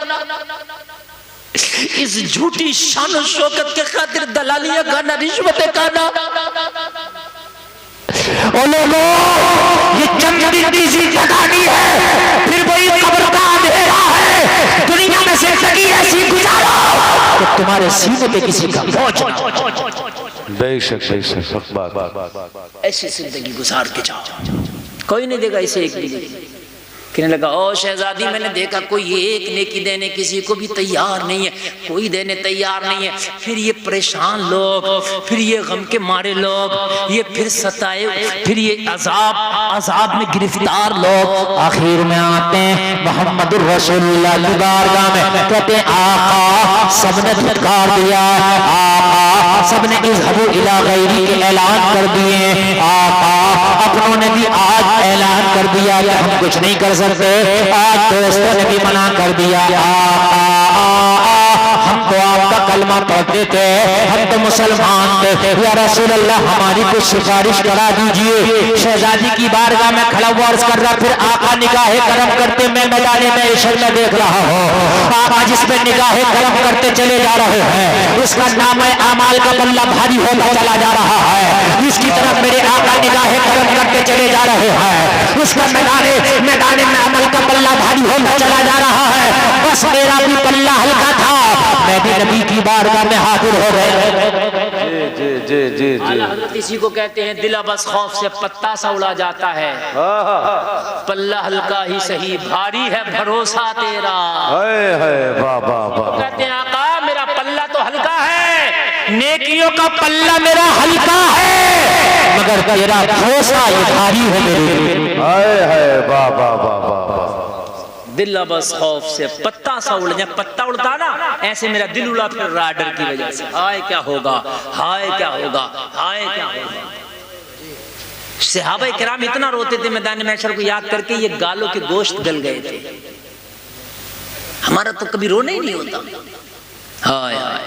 इस झूठी शान और शौकत के खातिर दलालियां खाना, रिश्वतें खाना। ओ लोगों ये चमचमती सी जगानी है, फिर वही कब्र का अंधेरा है, दुनिया में से जिंदगी ऐसी गुजारो कि तुम्हारे सीने पे किसी का बोझ ना हो। बेशक बेशक बात, ऐसी जिंदगी गुजार के जाओ, कोई नहीं देगा इसे एक भी। कहने लगा ओ शहजादी मैंने देखा कोई एक नेकी देने किसी को भी तैयार नहीं है, कोई देने तैयार नहीं है। फिर ये परेशान लोग, फिर ये गम के मारे लोग, ये फिर सताए, फिर ये अजाब में गिरफ्तार लोग आखिर में आते हैं मोहम्मदुर रसूलुल्लाह की बारगाह में, कहते हैं आका सबने धुतकार दिया, आका सबने इज़हबू इला गैरी के ऐलान कर दिए, आका अपनों ने भी आज ऐलान कर दिया कि हम कुछ नहीं कर सकते, आज दोस्तों ने भी मना कर दिया, हम तो आपका कलमा पढ़ते थे, हम तो मुसलमान थे, या रसूल अल्लाह हमारी कुछ सिफारिश करा दीजिए। शहजादी की बारगाह में खड़ा हुआ अर्ज कर रहा, फिर आका निगाहे करम करते मैं मैदान महशर में देख रहा हूँ, आका जिस पे निगाहे करम करते चले जा रहे हैं उसका नाम है अमाल का पल्ला भारी होता चला जा रहा है, इसकी तरफ मेरे आका निगाहे करम करते चले जा रहे हैं, उसका मैदान में अमल का पल्ला भारी होता चला जा रहा है, बस मेरा भी पल्ला हल्का था, मैं भी नबी की बारगाह में हाजिर हो गए। जी हज़रत इसी को कहते हैं दिला बस खौफ से पत्ता सा उड़ा जाता है, पल्ला हल्का ही सही भारी है भरोसा तेरा। वाह वाह वाह, कहते हैं आका मेरा पल्ला तो हल्का है नेकियों का पल्ला मेरा हल्का है, मगर तेरा भरोसा ये भारी है मेरे। हाय हाय, वाह वाह वाह वाह वाह। दिल बस खौफ से पत्ता सा उड़ जाए, पत्ता उड़ता ना ऐसे मेरा दिल उड़ा फिर रहा डर की वजह से। हाय क्या होगा, हाय क्या होगा, हाय क्या होगा। सहाबा किराम इतना रोते थे मैदान महशर को याद करके, ये गालों के गोश्त गल गए थे। हमारा तो कभी रोना ही नहीं होता। हाय हाय।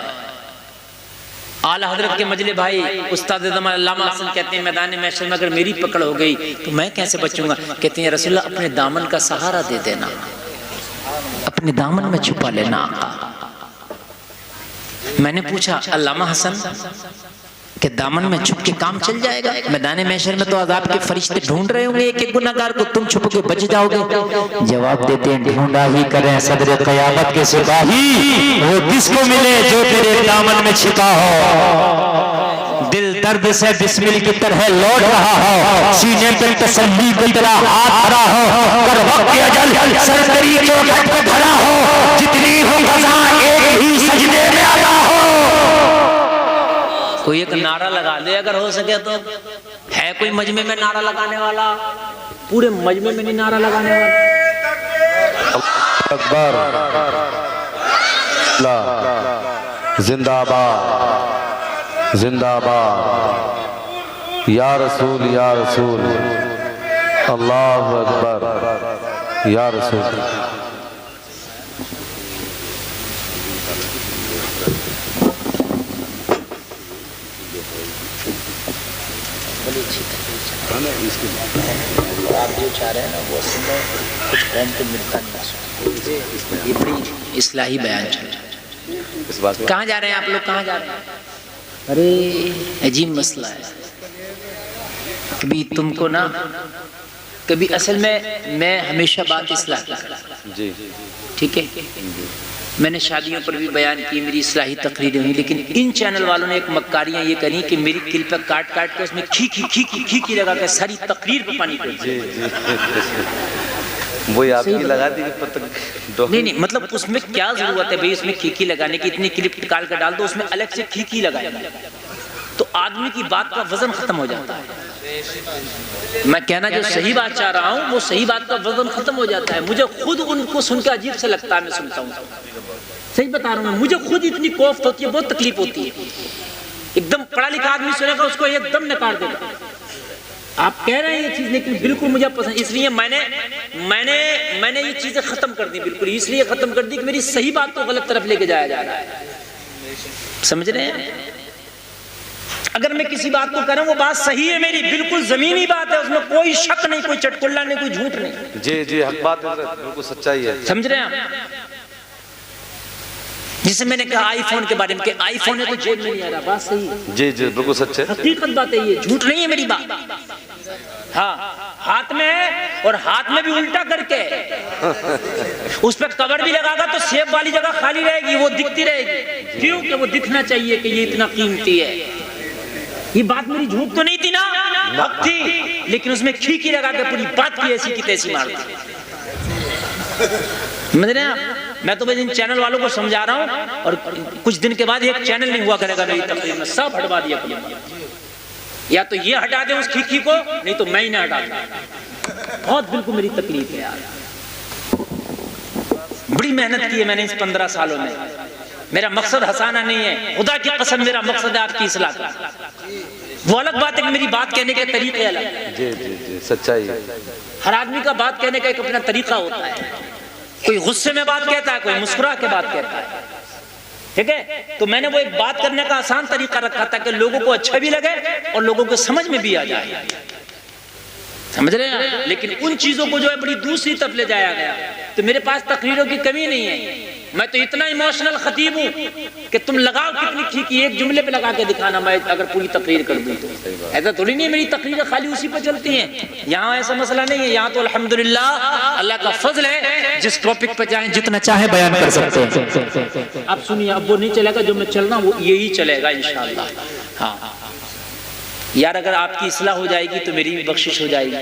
आला हजरत के मजले भाई उस्ताद अल्लामा हसन कहते हैं मैदान महशर में अगर मेरी पकड़ हो गई तो मैं कैसे बचूंगा। कहते हैं रसूलुल्लाह अपने दामन का सहारा दे देना, अपने दामन में छुपा लेना आका। मैंने पूछा अल्लामा हसन कि दामन में छुप के काम चल जाएगा? मैदान महशर में तो अज़ाब के फरिश्ते ढूंढ रहे होंगे एक एक गुनहगार को, तुम छुप के बच जाओगे। जवाब देते हैं ढूंढा ही करें सदर क़यामत के सिपाही, वो किसको मिले जो तेरे दामन में छिपा हो। दिल दर्द से बिस्मिल की तरह लौट रहा हो, सीने पे तसल्ली की तरह हाथ भरा हो, कर वक्त अजल सरकरी चौखट पे धरा हो, जितनी हो ग़ज़ा एक ही सजदे में आया हो। कोई एक नारा लगा दे अगर हो सके तो। है कोई मजमे में नारा लगाने वाला? पूरे मजमे में नहीं नारा लगाने वाला। अकबर जिंदाबाद जिंदाबाद, या रसूल या रसूल, अल्लाह अकबर या रसूल। आप जो चाह रहे हैं ना वो सुनो, कुछ कौम को मिलता नहीं। ये बड़ी इस्लाही बयान चल रहा है। कहाँ जा रहे हैं आप लोग, कहाँ जा रहे हैं? अरे अजीब मसला है। कभी तुमको ना, कभी असल में मैं हमेशा बात इस्लाह की करता हूं, ठीक है। मैंने शादियों पर भी बयान की, मेरी इस्लाही तकरीरें हुई, लेकिन इन चैनल वालों ने एक मक्कारियां ये करी कि मेरी क्लिप पे काट काट के उसमें खी लगा के सारी तकरीर पे पानी फेर दिया। वो आपकी लगा दी नहीं, मतलब उसमें क्या जरूरत है भाई उसमें खी लगाने की? इतनी क्लिप निकाल कर डाल दो, उसमें अलग से खी लगाए तो आदमी की बात का वजन खत्म हो जाता है। मैं कहना जो सही बात चाह रहा हूँ वो सही बात का वजन खत्म हो जाता है। मुझे खुद उनको सुन के अजीब से लगता है, मैं सुनता हूँ, सही बता रहा हूँ। मुझे खुद इतनी कोफ्त होती है, बहुत तकलीफ होती है। एकदम पढ़ा लिखा आदमी सुनेगा उसको एकदम नकार देगा। आप कह रहे हैं ये चीज, लेकिन बिल्कुल मुझे पसंद, इसलिए मैंने ये चीजें खत्म कर दी। बिल्कुल इसलिए खत्म कर दी कि मेरी सही बात को गलत तरफ लेके जाया जा रहा है। समझ रहे हैं? अगर मैं किसी बात को करूं वो बात सही है मेरी, बिल्कुल जमीनी बात है, उसमें कोई शक नहीं, कोई चटकुल्ला नहीं, कोई झूठ नहीं। जी हक बात है, बिल्कुल सच्चाई है। समझ रहे हैं आप? जिसे मैंने कहा आईफोन के बारे में कि आईफोन है तो जेब में नहीं आ रहा, बात सही है। जी बिल्कुल सच है, हकीकत बात है, ये झूठ नहीं है मेरी बात। हाँ, हाथ में है और हाथ में भी उल्टा करके उस पर कवर भी लगागा तो सेब वाली जगह खाली रहेगी, वो दिखती रहेगी। क्यों? कि वो दिखना चाहिए कि ये इतना कीमती है। ये बात मेरी झूठ तो नहीं थी ना, हक थी, लेकिन उसमें खींची लगा के पूरी बात की ऐसी की तैसी मार दी। समझ रहे हैं आप? मैं तो बस इन चैनल वालों को समझा रहा हूँ, और कुछ दिन के बाद एक चैनल नहीं हुआ करेगा मेरी तकरीर में, सब हटवा दिया करेगा। या तो ये हटा दे उस खीखी को, नहीं तो मैं ही ना हटा दूं। बहुत बिल्कुल मेरी तकलीफ है यार, बड़ी मेहनत की है मैंने इस 15 सालों में। मेरा मकसद हंसाना नहीं है, खुदा की कसम मेरा मकसद है आपकी इस्लाह का। वो अलग बात है कि मेरी बात कहने के तरीके अलग। जी सच्चाई है। हर आदमी का बात कहने का एक अपना तरीका होता है। कोई गुस्से में बात कहता है, कोई मुस्कुरा के बात कहता है, ठीक है। तो मैंने वो एक बात करने का आसान तरीका रखा था कि लोगों को अच्छा भी लगे और लोगों को समझ में भी आ जाए। समझ रहे हैं? लेकिन उन चीजों को जो है बड़ी दूसरी तरफ ले जाया गया। तो मेरे पास तकरीरों की कमी नहीं है, मैं तो इतना इमोशनल खतीब हूँ कि तुम लगाओ कितनी ठीक, एक जुमले पे लगा के दिखाना, मैं अगर पूरी तकरीर कर दूँ तो। ऐसा थोड़ी नहीं मेरी तकरीरें खाली उसी पर चलती हैं। यहाँ ऐसा मसला नहीं है, यहाँ तो अल्हम्दुलिल्लाह अल्लाह का फजल है, जिस टॉपिक पर चाहे जितना चाहे बयान कर सकते हैं। अब सुनिए, अब वो नहीं चलेगा जो मैं चल रहा हूँ, वो यही चलेगा इंशाअल्लाह। हाँ यार, अगर आपकी इस्लाह हो जाएगी तो मेरी भी बख्शिश हो जाएगी,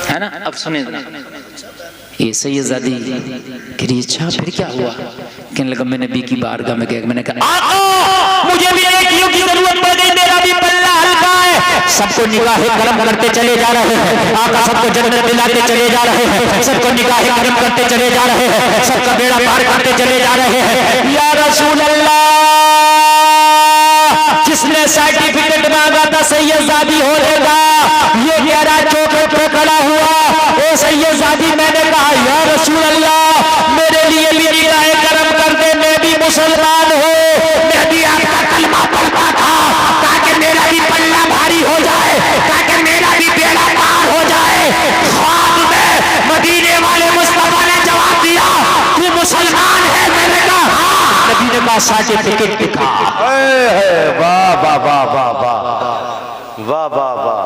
है ना? अब सुने जरा, ये सैयदजादी कह रही अच्छा फिर क्या हुआ? कहने लगा मैं नबी की बारगाह में गया, मैंने कहा आका मुझे भी नेकियों की जरूरत पड़ गई, मेरा भी पल्ला हल्का है। सबको निगाहे करम करते चले जा रहे हैं आका, सबको जन्नत दिलाते चले जा रहे हैं, सबको निगाहे करम करते चले जा रहे हैं, सबका बेड़ा पार करते चले जा रहे हैं। या रसूल अल्लाह, जिसने सर्टिफिकेट मांगा था सैयदजादी हो लेगा, ये कह रहा चौखट पे खड़ा हुआ, ओ सैयदजादी मैंने कहा या रसूल अल्लाह मेरे लिए भी निगाहे करम कर दे, मैं भी मुसलमान हूँ, मैं भी आपका कलमा पढ़ता था ताकि मेरा भी पल्ला भारी हो जाए, ताकि मेरा भी बेड़ा पार हो जाए। ख्वाब में मदीने वाले मुस्तफा ने जवाब दिया तू मुसलमान है? मैंने कहा हाँ। नबी ने कहा सर्टिफिकेट दिखा। वाह वाह वाह वाह वाह वाह वाह वाह,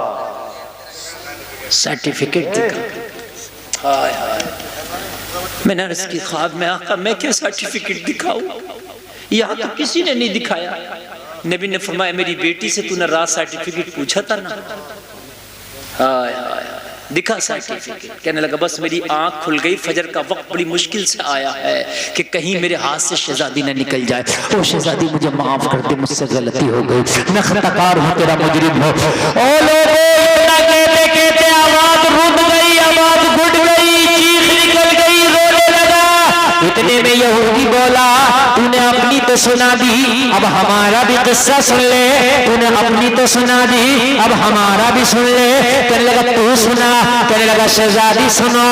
सर्टिफिकेट दिखा। हाय हाय, मैंने अर्ज़ की ख्वाब में आका मैं क्या सर्टिफिकेट दिखाऊं? यहाँ तो किसी ने नहीं दिखाया। नबी ने फरमाया मेरी बेटी से तूने रात सर्टिफिकेट पूछा था ना? हाय हाय, दिखा सर्टिफिकेट। कहने लगा बस मेरी आंख खुल गई, फजर का वक्त बड़ी मुश्किल से आया है कि कहीं मेरे हाथ से शहजादी न निकल जाए। ओ शहजादी मुझे माफ कर दे, मुझसे गलती हो गई, मैं खताकार हूँ, तेरा मुजरिम हूँ। ओ लोगों, इतना कहते कहते आवाज रुक गई, आवाज घुट गई, चीख निकल गई, रोने लगा। इतने में यहूदी बोला तूने अपनी तो सुना दी, अब हमारा भी किस्सा सुन ले। तूने अपनी तो सुना दी, अब हमारा भी सुन ले। कहने लगा तू सुना? कहने लगा शहजादी सुनो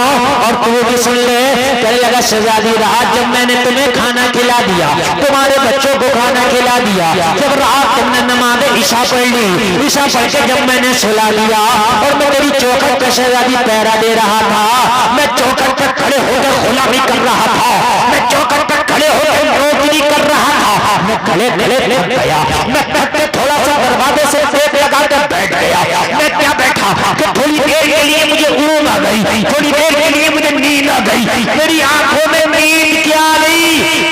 और तू भी सुन ले। कहने लगा शहजादी रात जब मैंने तुम्हें खाना खिला दिया, तुम्हारे बच्चों को खाना खिला दिया, जब रात तुमने नमाज ईशा पढ़ ली, ईशा पढ़ के जब मैंने सुला लिया और मैं तेरी चौखट पे शहजादी पहरा दे रहा था, मैं चौखट पर खड़े होकर गुलामी कर रहा था, मैं चौखट पर खड़े होकर नौकरी कर रहा था, मैं खड़े खड़े थक गया, मैं थोड़ा सा दरवाजे से पेट लगा कर बैठ गया। मैं क्या बैठा कि थोड़ी देर के लिए मुझे ऊँग आ गई, थोड़ी देर के लिए मुझे नींद आ गई। मेरी आंखों में नींद क्या आई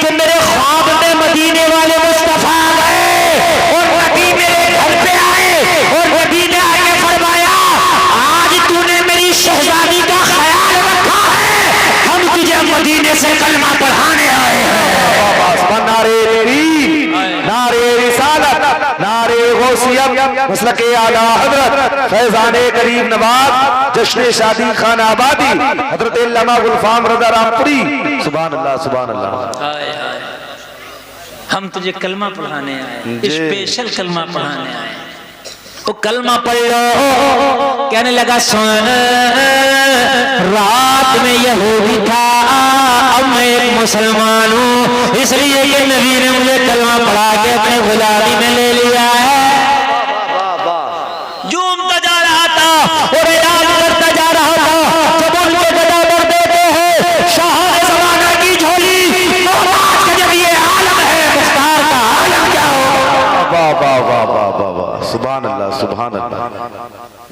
कि मेरे ख्वाब में मदीने वाले मुस्तफा आ गए और नबी मेरे घर पे आए और नबी ने आके फरमाया आज तूने मेरी शहजादी का ख्याल रखा है, हम तुझे मदीने से कलमा पढ़ाने आए हैं। नारे तकबीर, नारे रिसालत, नारे गौसियत, मसलके आला हजरत फैजाने करीम नवाज, जश्न शादी खान आबादी हजरत अल्लामा गुलफाम रज़ा रामपुरी। सुभान अल्लाह सुभान अल्लाह। हाय हाय, हम तुझे कलमा पढ़ाने आए, स्पेशल कलमा पढ़ाने आए। वो कलमा पढ़ लो। कहने लगा सुन रात में यहूदी था, अब मैं एक मुसलमान हूँ, इसलिए ये नबी ने मुझे कलमा पढ़ा के अपने गुलामी में ले लिया है। झूमता जा रहा था और याद करता जा रहा था जब उनके गदा पर देते हैं शाह ज़माना की झोली, मोहताज का जब ये आलम है, मुख्तार का आलम क्या होगा? वाह वाह वाह वाह वाह वाह, सुभान अल्लाह सुभान अल्लाह।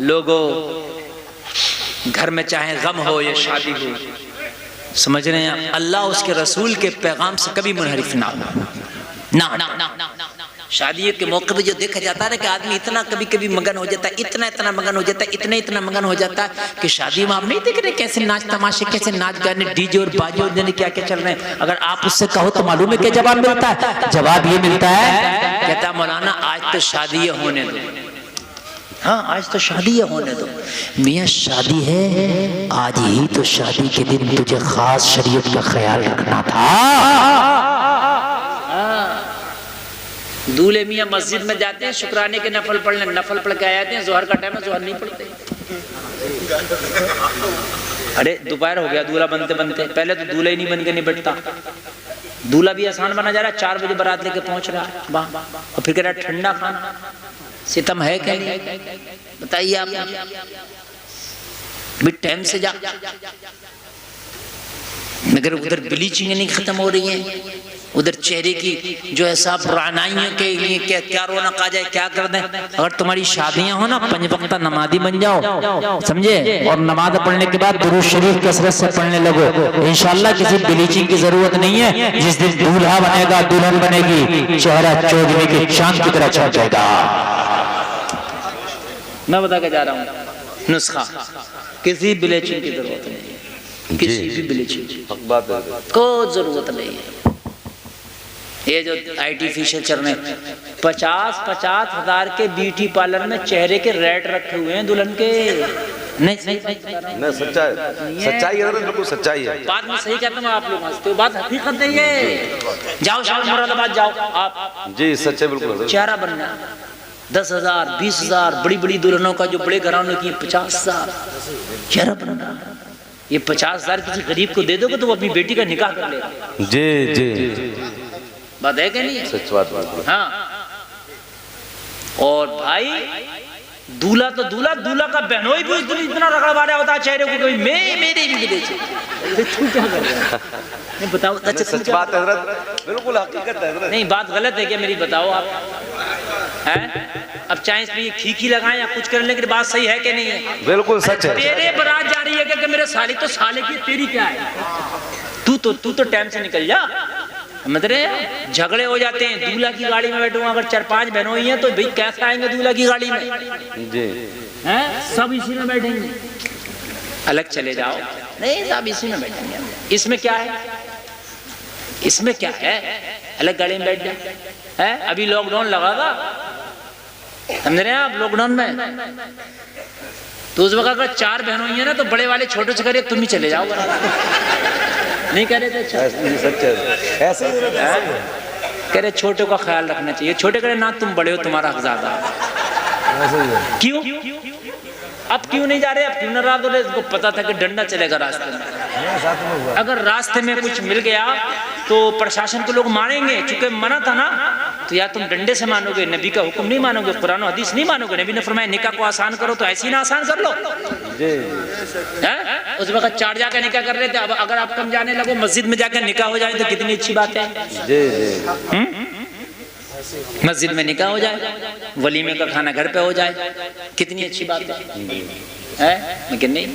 लोगों, घर में चाहे गम हो या शादी हो, समझ रहे हैं, अल्लाह उसके रसूल के पैगाम से कभी मुनहरिफ ना हो। ना ना ना ना शादी के मौके पे जो देखा जाता है ना कि आदमी इतना कभी कभी मगन हो जाता है, इतना इतना मगन हो जाता है, इतना मगन हो जाता है कि शादी में आप नहीं देख रहे कैसे नाच तमाशे, कैसे नाच गाने, डीजे और बाजे और जाने क्या क्या चल रहे हैं। अगर आप उससे कहो तो मालूम है क्या जवाब मिलता है? जवाब ये मिलता है, कहता मौलाना आज तो शादी होने दो। हाँ, आज तो शादी होने दो। मियाँ शादी है, आज ही तो शादी के दिन तुझे खास शरीयत का ख्याल रखना था। दूल्हे मियाँ मस्जिद में जाते हैं शुक्राने के नफल पढ़ने, नफल पढ़ के आते हैं, जोहर का टाइम है, जोहर नहीं पढ़ते। अरे दोपहर हो गया दूल्हा बनते बनते, पहले तो दूल्हा ही नहीं बन के नहीं बैठता, दूल्हा भी आसान बना जा रहा है। 4 बजे बारात लेके पहुंच रहा है वाह, और फिर कह रहा है ठंडा खाना, सितम है क्या? बताइए आप भी टाइम से जा, मगर उधर ब्लीचिंग नहीं खत्म हो रही है, उधर चेहरे की जो है साफ रानाइयों के लिए क्या रौनक आ जाए, क्या कर दें। अगर तुम्हारी शादियां हो ना, 5 वक्त नमाजी बन जाओ, समझे, और नमाज पढ़ने के बाद दुरूद शरीफ कसरत से पढ़ने लगो, इंशाल्लाह किसी ब्लीचिंग की जरूरत नहीं है। जिस दिन दूल्हा बनेगा दुल्हन बनेगी, चेहरा चौधरी के चांद की तरह चढ़ जाएगा। मैं बता के जा रहा हूँ नुस्खा, किसी ब्लीचिंग की जरूरत नहीं। किसी भी ब्लीचिंग बात है। को जरूरत नहीं है। ये जो आर्टिफिशियल चल रहे 50-50 हजार के ब्यूटी पार्लर में चेहरे के रेट रखे हुए हैं दुल्हन के। नहीं सच्चाई है, बिल्कुल सच्चाई है। बात में सही कहता हूँ, आप लोग हंसते हो, बात हकीकत नहीं है। जाओ शाम मुरादाबाद जाओ आप जी, सच्चाई बिल्कुल। चेहरा बनना 10,000 20,000 बड़ी बड़ी दुल्हनों का जो बड़े घरानों की 50,000 चेहरा बनना। ये 50,000 किसी गरीब को दे दोगे तो वो अपनी बेटी का निकाह कर लेगा। जी जी, बात है कि नहीं है? सच बात। हाँ, और भाई दूल्हा तो दूल्हा का बहनोई भी इतना रगड़वा रहा होता है चेहरे को, कभी मेरे भी विदेश। तू क्या कर रहा है? नहीं बताओ। अच्छा, सच बात है हजरत, बिल्कुल हकीकत है हजरत। नहीं, बात गलत है क्या मेरी? बताओ आप हैं? अब चाहे इसमें खीखी लगाएं या कुछ करें, लेकिन बात सही है कि नहीं है? बिल्कुल सच है। तेरे बारात जा रही है कि मेरे साले, तो साले की तेरी क्या है? तू तो टाइम से निकल जा। मतलब झगड़े हो जाते हैं। दूल्हा की गाड़ी में बैठूंगा, अगर 4-5 बहनों हुई हैं तो भाई कैसे आएंगे दूल्हा की गाड़ी में? जी हैं? सब इसी में बैठेंगे। अलग चले जाओ। नहीं, सब इसी में बैठेंगे। इसमें क्या है? इसमें क्या है? अलग गाड़ी में बैठ जाए है। अभी लॉकडाउन लगा था, समझ रहे हैं आप? लॉकडाउन में तो उस वक्त अगर 4 बहनों हुई है ना तो बड़े वाले छोटे से करे तुम ही चले जाओ। नहीं कह रहे थे? अच्छा, सच है, ऐसे कह रहे छोटे का ख्याल रखना चाहिए। छोटे कह रहे ना तुम बड़े हो, तुम्हारा हक ज्यादा है। क्यों? अब क्यों नहीं जा रहे? अब क्यों नाराज हो रहे? इसको पता था कि डंडा चलेगा रास्ते में। अगर रास्ते में कुछ मिल गया तो प्रशासन को लोग मारेंगे। चूंकि मना था ना, तो या तुम डंडे से मानोगे, नबी का हुक्म नहीं मानोगे, कुरान और हदीस नहीं मानोगे। नबी ने फरमाया निकाह को आसान करो, तो ऐसे ही ना आसान कर लो। उस वक्त 4 जाकर निकाह कर रहे थे। अब अगर आप कम जाने लगो, मस्जिद में जाकर निकाह हो जाए तो कितनी अच्छी बात है। मस्जिद में निकाह हो जाए, वलीमे का खाना घर पे हो जाए, कितनी अच्छी बात है। लेकिन नहीं,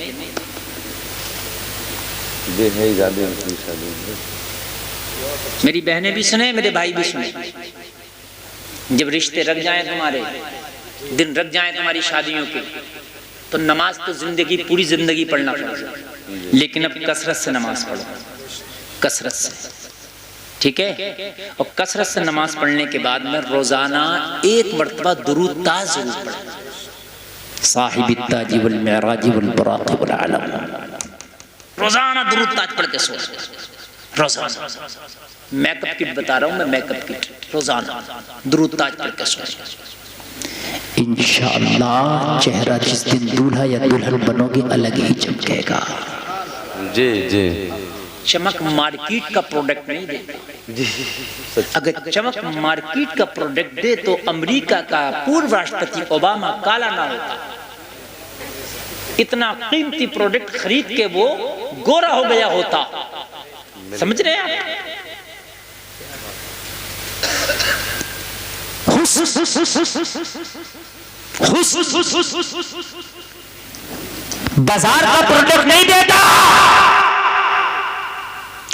मेरी बहनें भी सुने, मेरे भाई भी सुने। जब रिश्ते रख जाएं, तुम्हारे दिन रख जाएं तुम्हारी शादियों के, तो नमाज तो जिंदगी पूरी जिंदगी पढ़ना पड़ेगा, लेकिन अब कसरत से नमाज पढ़ो, कसरत से, ठीक है? और कसरत से नमाज पढ़ने के बाद में रोजाना 1 मरतबा दुरूद ताज जरूर पढ़ें। साहिब ताजी वल मेराजी वल बराक़ वल आलम, रोजाना दुरूद ताज पढ़ के सो। रोजाना मेकअप किट बता रहा हूँ मैं, मेकअप किट रोजाना दुरूद ताज पढ़ के सो। इंशाअल्लाह चेहरा जिस दिन दूल्हा या दुल्हन बनोगे अलग ही चमकेगा। जी जी, चमक मार्केट का प्रोडक्ट नहीं देता। अगर चमक मार्केट का प्रोडक्ट दे तो अमेरिका का पूर्व राष्ट्रपति ओबामा काला ना होता। इतना कीमती प्रोडक्ट खरीद के वो गोरा हो गया होता। समझ रहे हैं आप? बाजार का प्रोडक्ट नहीं देता।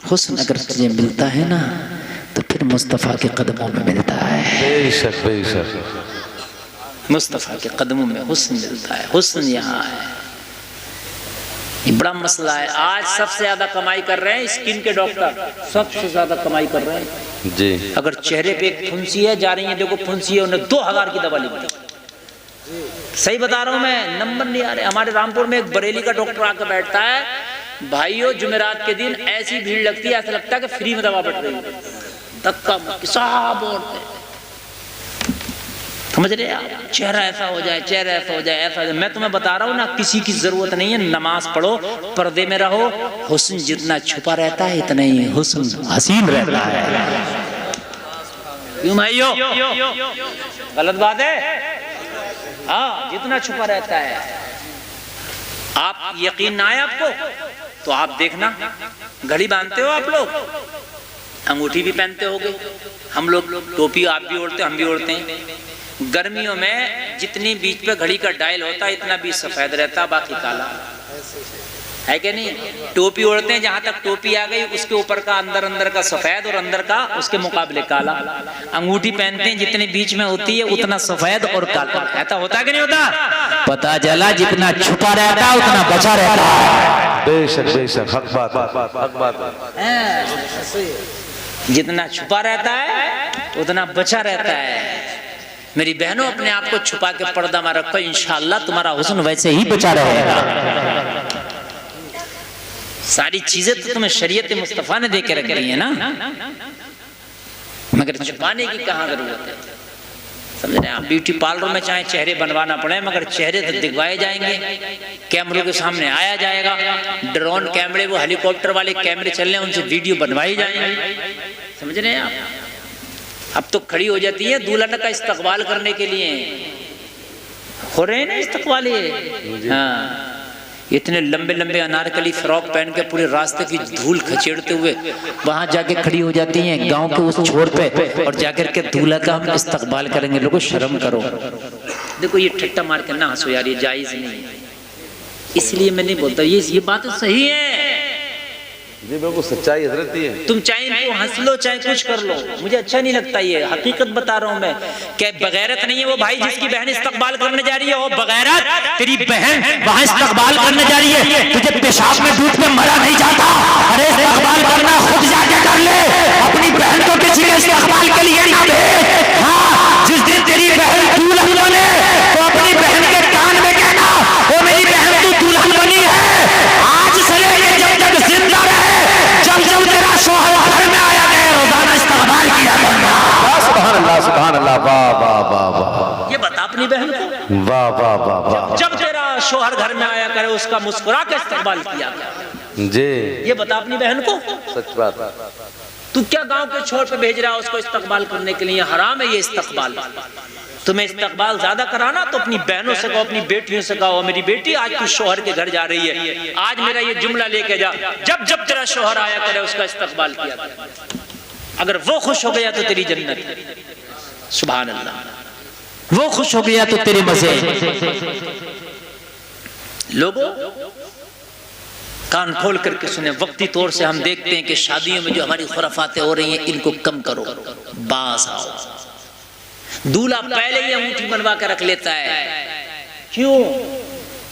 हुस्न अगर तुझे मिलता है ना तो फिर मुस्तफ़ा के कदमों में मिलता है। बेशक बेशक, मुस्तफ़ा के कदमों में हुस्न मिलता है। हुस्न यहाँ है, ये बड़ा मसला है। आज सबसे ज्यादा कमाई कर रहे हैं स्किन के डॉक्टर, सबसे ज्यादा कमाई कर रहे हैं जी। अगर चेहरे पे एक फुंसी है, जा रही है देखो फुंसी है, उन्हें 2000 की दवा ली। सही बता रहा हूँ मैं, नंबर नहीं आ रहे। हमारे रामपुर में एक बरेली का डॉक्टर आकर बैठता है, भाइयों जुमेरात के दिन ऐसी भीड़ लगती है, ऐसा लगता है कि फ्री में दवा बट रही है। धक्का साहब बोलते, समझ रहे आप? चेहरा ऐसा हो जाए, चेहरा ऐसा हो जाए, ऐसा हो जाए। मैं तुम्हें बता रहा हूँ ना, किसी की जरूरत नहीं है। नमाज पढ़ो, पर्दे में रहो। हुस्न जितना छुपा रहता है इतना ही हुस्न हसीन रहता है। क्यों भाइयों? गलत बात है? हाँ, जितना छुपा रहता है। आप यकीन ना आए आपको तो आप देखना, घड़ी बांधते हो आप लोग, अंगूठी भी पहनते होगे, हम लोग टोपी आप भी ओढ़ते, हम भी ओढ़ते हैं। गर्मियों में जितनी बीच पे घड़ी का डायल होता है इतना बीच सफेद रहता, बाकी काला। है कि नहीं? टोपी ओढ़ते हैं, जहां तक टोपी आ गई उसके ऊपर का अंदर का सफेद और अंदर का उसके मुकाबले काला। अंगूठी पहनते हैं, जितने बीच में होती है उतना सफेद और काला। ऐसा होता कि नहीं होता? पता चला जितना छुपा रहता है उतना बचा रहता है। बेशक बेशक, हक बात। जितना छुपा रहता है उतना बचा रहता है। मेरी बहनों, अपने आप को छुपा के पर्दा में रखो, इंशाअल्लाह तुम्हारा हुस्न वैसे ही बचा रहेगा। सारी चीजें तो तुम्हें शरीयत मुस्तफा ने दे के रख रही है ना, मगर छुपाने की कहाँ जरूरत है? समझ रहे हैं आप? ब्यूटी पार्लर में चाहे चेहरे बनवाना पड़े, मगर चेहरे तो दिखवाए जाएंगे, कैमरों के सामने आया जाएगा। ड्रोन कैमरे, वो हेलीकॉप्टर वाले कैमरे चल रहे हैं, उनसे वीडियो बनवाई जाएंगे। समझ रहे हैं आप? अब तो खड़ी हो जाती है दुल्हन का इस्तकबाल करने के लिए, हो रहे हैं ना इस्तकबाल ये। हाँ, इतने लंबे लंबे अनारकली फ्रॉक पहन के पूरे रास्ते की धूल खचेड़ते हुए वहां जाके खड़ी हो जाती हैं गांव के उस छोर पे, और जाकर के दूल्हा का हम इस्तकबाल करेंगे। लोगों शर्म करो। देखो ये ठट्टा मार के ना हंसो यार, ये जायज नहीं है। इसलिए मैं नहीं बोलता, ये बात सही है जी, बिल्कुल सच्चाई हजरत है। तुम चाहे इनको हंस लो चाहे कुछ कर लो, मुझे अच्छा नहीं लगता। ये हकीकत बता रहा हूँ मैं। क्या बगैरत नहीं है वो भाई जिसकी बहन इस्तकबाल करने जा रही है? वो बगैरत तेरी बहन वहाँ इस्तकबाल करने जा रही है, तुझे पेशाब में दूध में मरा नहीं जाता। अरे इस्तकबाल करना खुद जाके कर ले, अपनी बहन को किसी के इस्तकबाल के लिए ना भेज। हाँ, जिस दिन तेरी बहन दुल्हन बने तो अपनी बहन के कान में कहना, वो मेरी बहन तू दुल्हन बनी है, आज से लेके जब तक जिंदा रहे, जब तेरा शौहर घर में आया गया, रोजाना इस्तकबाल किया करना। सुभान अल्लाह, सुभान अल्लाह। वाह वाह वाह वाह। ये बता अपनी बहन को। वाह वाह वाह वाह। जब तेरा शौहर घर में आया करे उसका मुस्कुरा के इस्तकबाल किया करे। जी, ये बता अपनी बहन को। सच बात। तू क्या गांव के छोर पे भेज रहा है उसको इस्तकबाल करने के लिए? हराम है ये इस्तकबाल। तुम्हें इस्तकबाल ज्यादा कराना तो अपनी बहनों से कहो, अपनी बेटियों से कहो, मेरी बेटी आज तू शौहर के घर जा रही है, आज मेरा ये जुमला लेके जा, जब जब तेरा शौहर आया करे उसका इस्तकबाल किया करे। अगर वो खुश हो गया तो तेरी जन्नत है। सुभान अल्लाह। वो खुश हो गया तो तेरे मजे। लोगों कान खोल करके सुने, वक्ती तौर से हम देखते हैं कि शादियों में जो हमारी खुराफातें हो रही हैं इनको कम करो, बास आओ। दूल्हा पहले ही अंगूठी बनवा कर रख लेता है, क्यों?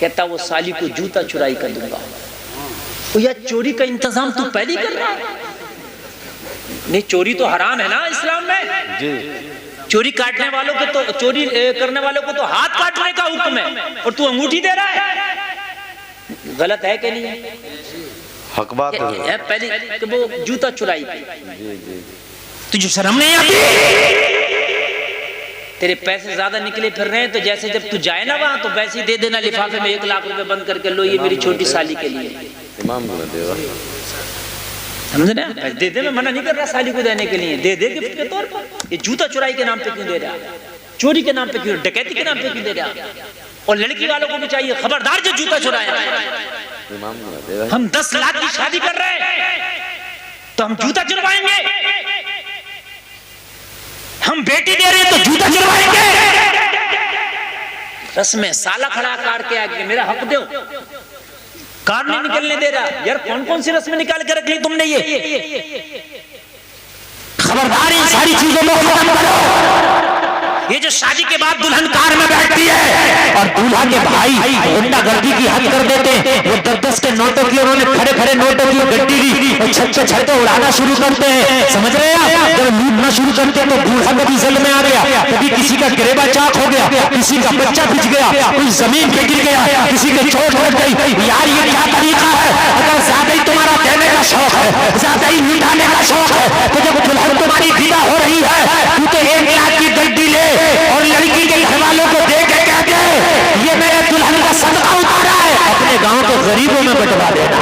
कहता वो साली को जूता चुराई कर दूंगा। तो यार चोरी का इंतजाम तू पहले ही कर रहा है। नहीं, चोरी तो हराम है ना इस्लाम में जी। चोरी काटने वालों को तो, चोरी करने वालों को तो हाथ काटने का हुक्म है, और तू अंगूठी दे रहा है। गलत है कि नहीं है? हक बात है। पहले कि वो जूता चुराई, तुझे शर्म नहीं आती? तेरे पैसे ज्यादा निकले फिर रहे हैं, तो जैसे जब तू जाए ना वहां तो वैसे ही दे देना लिफाफे में 1 लाख रुपए बंद करके, लो ये मेरी छोटी साली के लिए। समझे ना? दे दे, मैं मना नहीं कर रहा साली को देने के लिए, दे दे गिफ्ट के तौर पर। ये जूता चुराई के नाम पे क्यों दे रहा? चोरी के नाम पे क्यों, डकैती के नाम पे क्यों दे रहा? और लड़की वालों को भी चाहिए, खबरदार जो जूता चुराया। हम 10 लाख की शादी कर रहे हैं तो हम जूता चुरवाएंगे? हम बेटी दे रहे हैं तो जूता चुरवाएंगे? रस्में साला खड़ा कार के आगे, मेरा हक दो, कार नहीं निकलने दे रहा। यार कौन कौन सी रस्में निकाल के रख ली तुमने? ये खबरदार इन सारी चीजों को खत्म करो। ये जो शादी के बाद दुल्हन कार में बैठती है और दूल्हा के भाई गुंडागर्दी की हद कर देते हैं, वो 10-10 के नोटों की, उन्होंने खड़े खड़े नोटों की गड्डी ली और छत पे छत उड़ाना शुरू करते हैं। समझ रहे हैं आप? जब लूटना शुरू करते हैं तो दूल्हा कभी जल में आ गया, कभी किसी का गिरेबा चाक हो गया, किसी का बच्चा पिच गया, कोई जमीन पे गिर गया, किसी के चोट लग गई। यार ये क्या तरीका है? अगर ज्यादा ही तुम्हारा कहने का शौक है, ज्यादा ही लुटाने का शौक है, तो जब दुल्हन तुम्हारी विदा हो रही है तू तो 1 लाख की गड्डी ले और लड़की के घर वालों को दे के कह दे ये मेरे दुल्हन का सदका उतारा है, अपने गांव के गरीबों में बंटवा देना।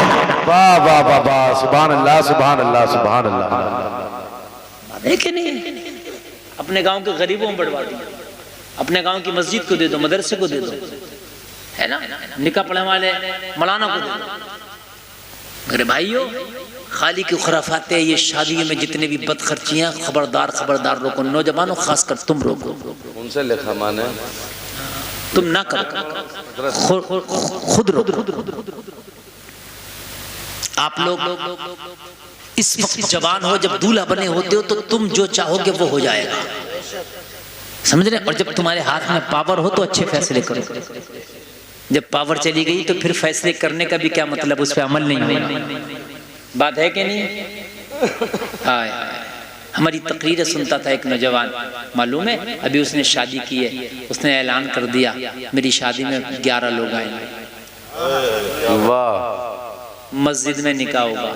वाह वाह वाह वाह, सुभान अल्लाह, सुभान अल्लाह, सुभान अल्लाह। है कि नहीं? अपने गांव के गरीबों में बंटवा दो, अपने गांव की मस्जिद को दे दो, मदरसे को दे दो, है ना? निकाह पढ़ने वाले मौलाना को दे दो। मेरे भाइयों, खाली की खुराफाते ये शादियों में जितने भी बदखर्चियां, खबरदार खबरदार रोको। नौजवानों खासकर तुम रोको, उनसे लिखा माने तुम ना करो, खुद रोको। आप लोग इस वक्त जवान हो, जब दूल्हा बने होते हो तो तुम जो चाहोगे वो हो जाएगा, समझ रहे? और जब तुम्हारे हाथ में पावर हो तो अच्छे फैसले करो। जब पावर चली गई तो फिर फैसले करने का भी क्या मतलब, उस पर अमल नहीं होगा। बात है कि नहीं? हाय हमारी तकरीरें सुनता था एक नौजवान, मालूम है अभी उसने शादी की है, उसने ऐलान कर दिया मेरी शादी में 11 लोग आएंगे, वाह, मस्जिद में निकाह होगा,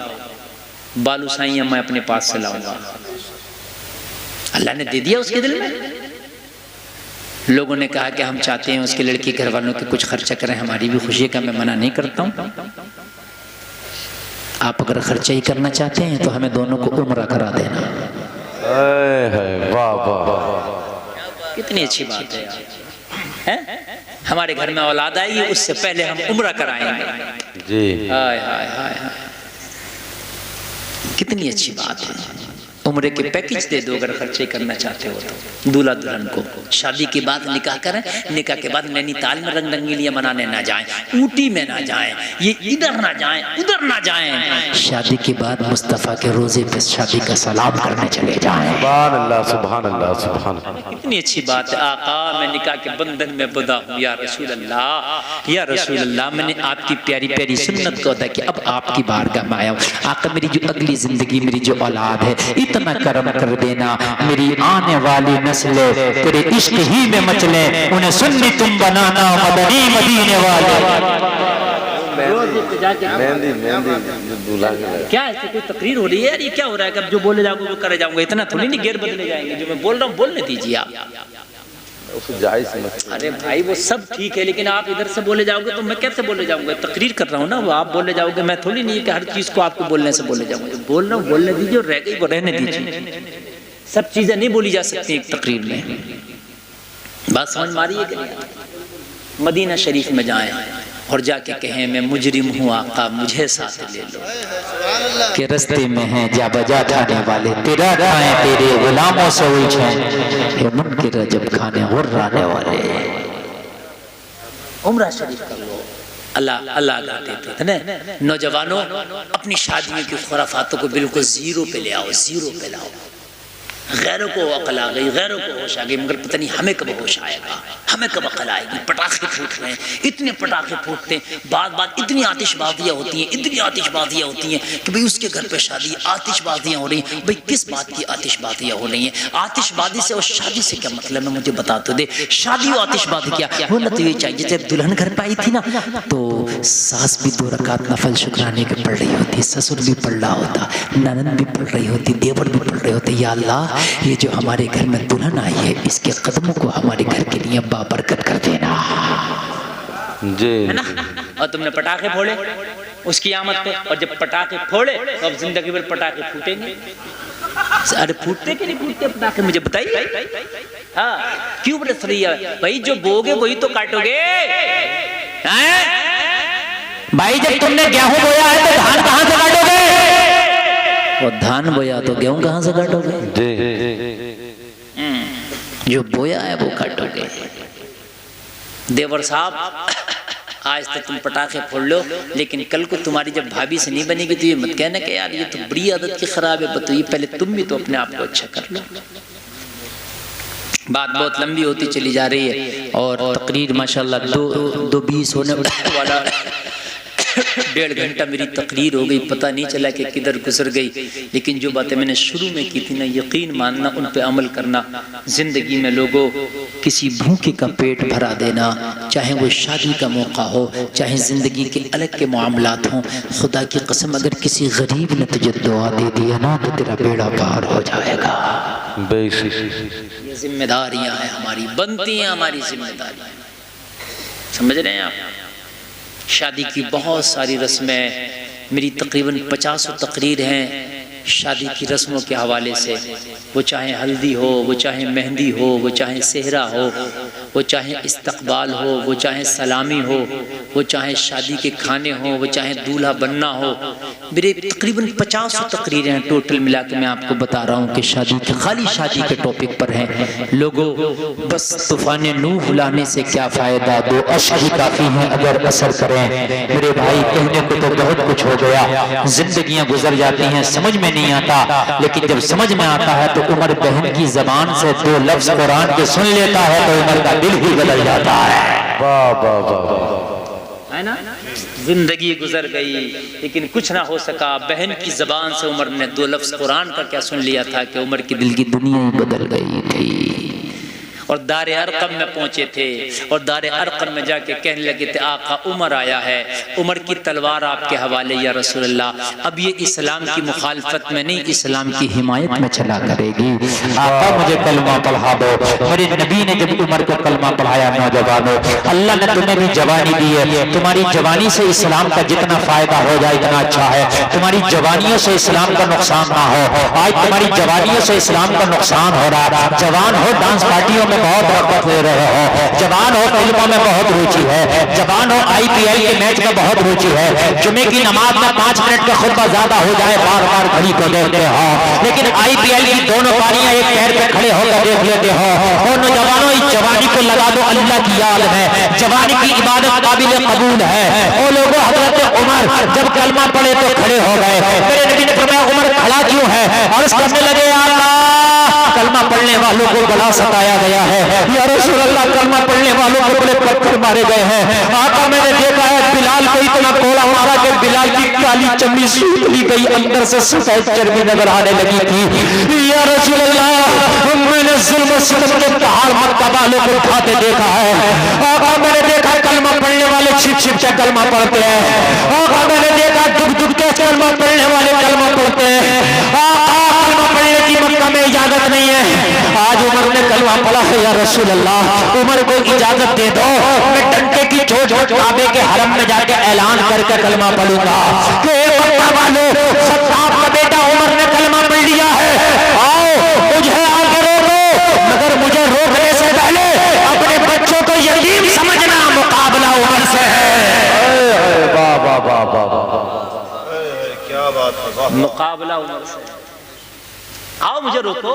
बालूशाही मैं अपने पास से लाऊंगा। अल्लाह ने दे दिया उसके दिल में। लोगों ने कहा कि हम चाहते हैं उसके लड़की घर वालों के कुछ खर्चा करें, हमारी भी खुशी का, मैं मना नहीं करता हूँ। आप अगर खर्चा ही करना चाहते हैं तो हमें दोनों को उम्रा करा देना। वाह वाह, कितनी अच्छी बात है यार, हैं? हमारे घर में औलाद आएगी उससे पहले हम उम्रा कराएंगे जी। हाय हाय हाय हाय, कितनी अच्छी बात है। उम्रे के पैकेज दे दो अगर खर्चे करना चाहते हो तो। दूल्हा दुल्हन को शादी के बाद निकाह करें, निकाह के बाद नैनीताल में रंग रंगीलियां मनाने ना जाएं, ऊटी में ना जाएं, ये इधर ना जाएं, उधर ना जाएं। शादी के बाद मुस्तफ़ा के रोजे पे शादी का सलाम करने चले जाएं। सुभान अल्लाह, सुभान अल्लाह, सुभान अल्लाह। कितनी अच्छी बात है। आका मैं निकाह के बंधन में बंधा हूँ, या रसूल अल्लाह, या रसूल अल्लाह, मैंने आपकी प्यारी प्यारी सुन्नत को अदा किया, अब आपकी बारगाह में आया हूँ। आका मेरी जो अगली जिंदगी, मेरी जो औलाद है, इतना करम कर देना मेरी आने वाली नस्लें तेरे इश्क ही में मचले, उन्हें सुन्नी तुम बनाना मदनी मदीने वाले। मेहंदी मेहंदी दूल्हा के क्या ऐसी कोई तकरीर हो रही है यार? ये क्या हो रहा है? अब जो बोले जाओगे वो करे जाऊंगा, इतना थोड़ी नहीं गेर बदले जाएंगे। जो मैं बोल रहा हूँ बोलने दीजिए आप। अरे भाई वो सब ठीक है, लेकिन आप इधर से बोले जाओगे तो मैं कैसे बोले जाऊंगा? तकरीर कर रहा हूँ ना, वो आप बोले जाओगे, मैं थोड़ी नहीं कि हर चीज को आपको बोलने से बोले जाऊंगा। बोल रहा हूँ बोलने दीजिए, और रह गई वो रहने दीजिए। सब चीजें नहीं बोली जा सकती एक तकरीर में। बात समझ मारिए कि नहीं? मदीना शरीफ में जाएं और जाके कहें मैं मुजरिम हूँ आका, मुझे साथ ले लो। के रस्ते में हैं जा बजा खाने वाले, तेरा खाएं तेरे गुलामों से उलझें, मुनकिर रजब खाने और राने वाले। उम्रा शरीफ कर लो। अल्लाह अल्लाह देते थे ना। नौजवानों अपनी शादियों की खुराफातों को बिल्कुल जीरो पे ले आओ, जीरो पे लाओ। गैरों को अकल आ गई, गैरों को होश आ गई, मगर पता नहीं हमें कब होश आएगा, हमें कब अकल आएगी। पटाखे फूट रहे हैं, इतने पटाखे फूटते हैं, बात इतनी आतिशबाजियाँ होती हैं, इतनी आतिशबाजियाँ होती हैं कि भाई उसके घर पे शादी, आतिशबाजियाँ हो रही हैं। भाई किस बात की आतिशबाजियाँ हो रही हैं? आतिशबाजी से और शादी से क्या मतलब है? मुझे बता तो दे। शादी और आतिशबाजी क्या होना तो ये चाहिए। जब दुल्हन घर पे आई थी ना, तो सास भी 2 रकात नफल शुक्राने के पढ़ रही होती, ससुर भी पढ़ रहा होता, ननद भी पढ़ रही होती, देवर भी पढ़ रहे होते। या अल्लाह, ये जो हमारे घर में दुल्हन आई है, इसके कदमों को हमारे घर के लिए बाबरकत कर देना जी, है ना? और तुमने पटाखे फोड़े उसकी आमद पे, और जब पटाखे फोड़े तो अब जिंदगी भर पटाखे फूटेंगे। अरे फूटते कि नहीं फूटते पटाखे, मुझे बताइए। हाँ, क्यों बरस रही है भाई? जो बोगे वही तो काटोगे। भाई जब तुमने गेहूं बोया है तो धान कहाँ से काटोगे? और धान बोया तो गेहूं कहाँ से काटोगे? जो बोया है वो काटोगे। देवर साहब, आज तक तुम पटाखे फोड़ लो, लेकिन कल को तुम्हारी जब भाभी से नहीं बनेगी तो ये मत कहना कि यार ये तो बड़ी आदत की खराब है। बताइए पहले तुम भी तो अपने आप को अच्छा कर लो। बात बहुत लंबी होती चली जा रही है, और तकरीर माशाल्लाह 2:20 होने वाला। 1.5 घंटा मेरी तकरीर हो गई, पता नहीं चला कि किधर गुजर गई। लेकिन जो बातें मैंने शुरू में की थी ना, यकीन मानना, उन पे अमल करना। जिंदगी में लोगों किसी भूखे का पेट भरा देना, चाहे वो शादी का मौका हो, चाहे जिंदगी के अलग के मामलात हों। खुदा की कसम, अगर किसी गरीब ने तुझे दुआ दे दिया ना तो तेरा बेड़ा पार हो जाएगा। ये जिम्मेदारियां हैं हमारी, बनती हैं हमारी जिम्मेदारियां। समझ रहे हैं आप? शादी की बहुत सारी रस्में, मेरी तकरीबन 50 तकरीर हैं शादी की रस्मों के हवाले से। वो चाहे हल्दी हो, वो चाहे मेहंदी हो, वो चाहे सेहरा हो, वो चाहे इस्तकबाल हो, वो चाहे सलामी हो, वो चाहे शादी के खाने हो, वो चाहे दूल्हा बनना हो। मेरे तकरीबन 50 तकरीरें हैं टोटल मिला के, मैं आपको बता रहा हूँ कि शादी के खाली शादी के टॉपिक पर हैं। लोगों बस तूफान नूह बुलाने से क्या फ़ायदा, 2 अशर ही काफ़ी हैं अगर असर करें। मेरे भाई कहने को तो बहुत कुछ हो गया, जिंदगियां गुजर जाती हैं, समझ में नहीं आता, लेकिन जब समझ में आता है तो उमर बहन की जबान से 2 लफ्ज कुरान के सुन लेता है तो उमर का दिल ही बदल जाता है। वाह वाह वाह, है ना। जिंदगी गुजर गई लेकिन कुछ ना हो सका। बहन की जबान से उमर ने 2 लफ्ज कुरान का क्या सुन लिया था कि उमर की दिल की दुनिया ही बदल गई थी। और दार अरकम में पहुंचे थे और दार अरकम में जाके कहने लगे थे आका उमर आया है, उमर की तलवार आपके हवाले या रसूल अल्लाह। अब ये इस्लाम की मुखालफत में नहीं, इस्लाम की हिमायत में चला करेगी। आका मुझे कलमा पढ़ा दो। मेरे नबी ने जब उमर को कलमा पढ़ाया, नौजवानों अल्लाह ने तुम्हें भी जवानी दी है, तुम्हारी जवानी से इस्लाम का जितना फायदा हो जाए इतना अच्छा है। तुम्हारी जवानियों से इस्लाम का नुकसान ना हो। आज तुम्हारी जवानियों से इस्लाम का नुकसान हो रहा है। जवान हो डांस पार्टियों में बहुत वक्त ले रहे हो, जवान हो फिल्मों में बहुत रुचि है, जवान हो IPL के मैच में बहुत रुचि है, जुमे की नमाज में 5 मिनट का खुतबा ज्यादा हो जाए बार बार घड़ी को देखते हो, लेकिन IPL की दोनों पारियां एक पैर पे खड़े होकर देख लेते हो। और नौजवानों इस जवानी को लगा दो अल्लाह की याद है, जवानी की इबादत काबिल कबूल है। और लोगों हजरत उमर जब कलमा पढ़े तो खड़े हो गए। मेरे नबी ने फरमाया उमर खड़ा क्यों है? अर्ज करने लगे कलमा पढ़ने वालों को बड़ा सताया गया है या रसूल अल्लाह, कलमा पढ़ने वालों को बड़े पत्थर मारे गए हैं। आका मैंने देखा है बिलाल को इतना कोड़ा मारा कि बिलाल की काली चमड़ी सूख ली गई, अंदर से सफेद चर्बी नजर आने लगी थी। या रसूल अल्लाह मैंने जुल्म सितम के पहाड़ मक्का वालों को उठाते देखा है। आका मैंने देखा कलमा पढ़ने वाले छिप छिप के कलमा पढ़ते हैं। आका मैंने देखा दुख दुख के कलमा पढ़ने वाले कलमा पढ़ते हैं। कलमा पढ़ने की मक्का में इजाजत नहीं है। आज उमर ने कलमा पढ़ा है या रसूल अल्लाह, उमर को इजाजत दे दो, मैं डंडे की चोट काबे के हरम में जाके ऐलान करके कलमा पढ़ूंगा कि मक्का वालों, सत्ताब का बेटा उमर ने कलमा पढ़ लिया है, आओ मुझे आगे रोको, मगर मुझे रोकने से पहले अपने बच्चों को यतीम समझना, मुकाबला उमर से है। वाह वाह वाह वाह, क्या बात है, मुकाबला उमर से। आओ मुझे रोको।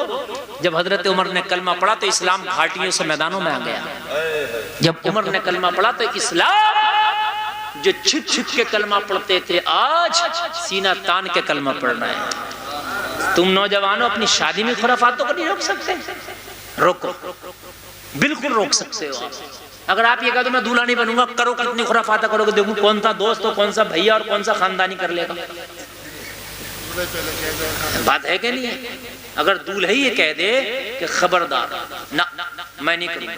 जब हजरत उमर ने कलमा पढ़ा तो इस्लाम घाटियों से मैदानों में आ गया। जब उमर ने कलमा पढ़ा तो इस्लाम जो छिप छिप के कलमा पढ़ते थे आज सीना तान के कलमा पढ़ रहे हैं। तुम नौजवानों अपनी शादी में खुराफातों को नहीं रोक सकते? रोको, बिल्कुल रोक सकते हो। अगर आप ये कहो तो मैं दूल्हा नहीं बनूंगा, करो, कितनी खुराफाता करोगे, देखो कौन सा दोस्त हो, कौन सा भैया और कौन सा खानदानी कर लेगा। बात है कि नहीं है? अगर दूल्हा ही ये कह दे कि खबरदार ना मैं नहीं करूंगा,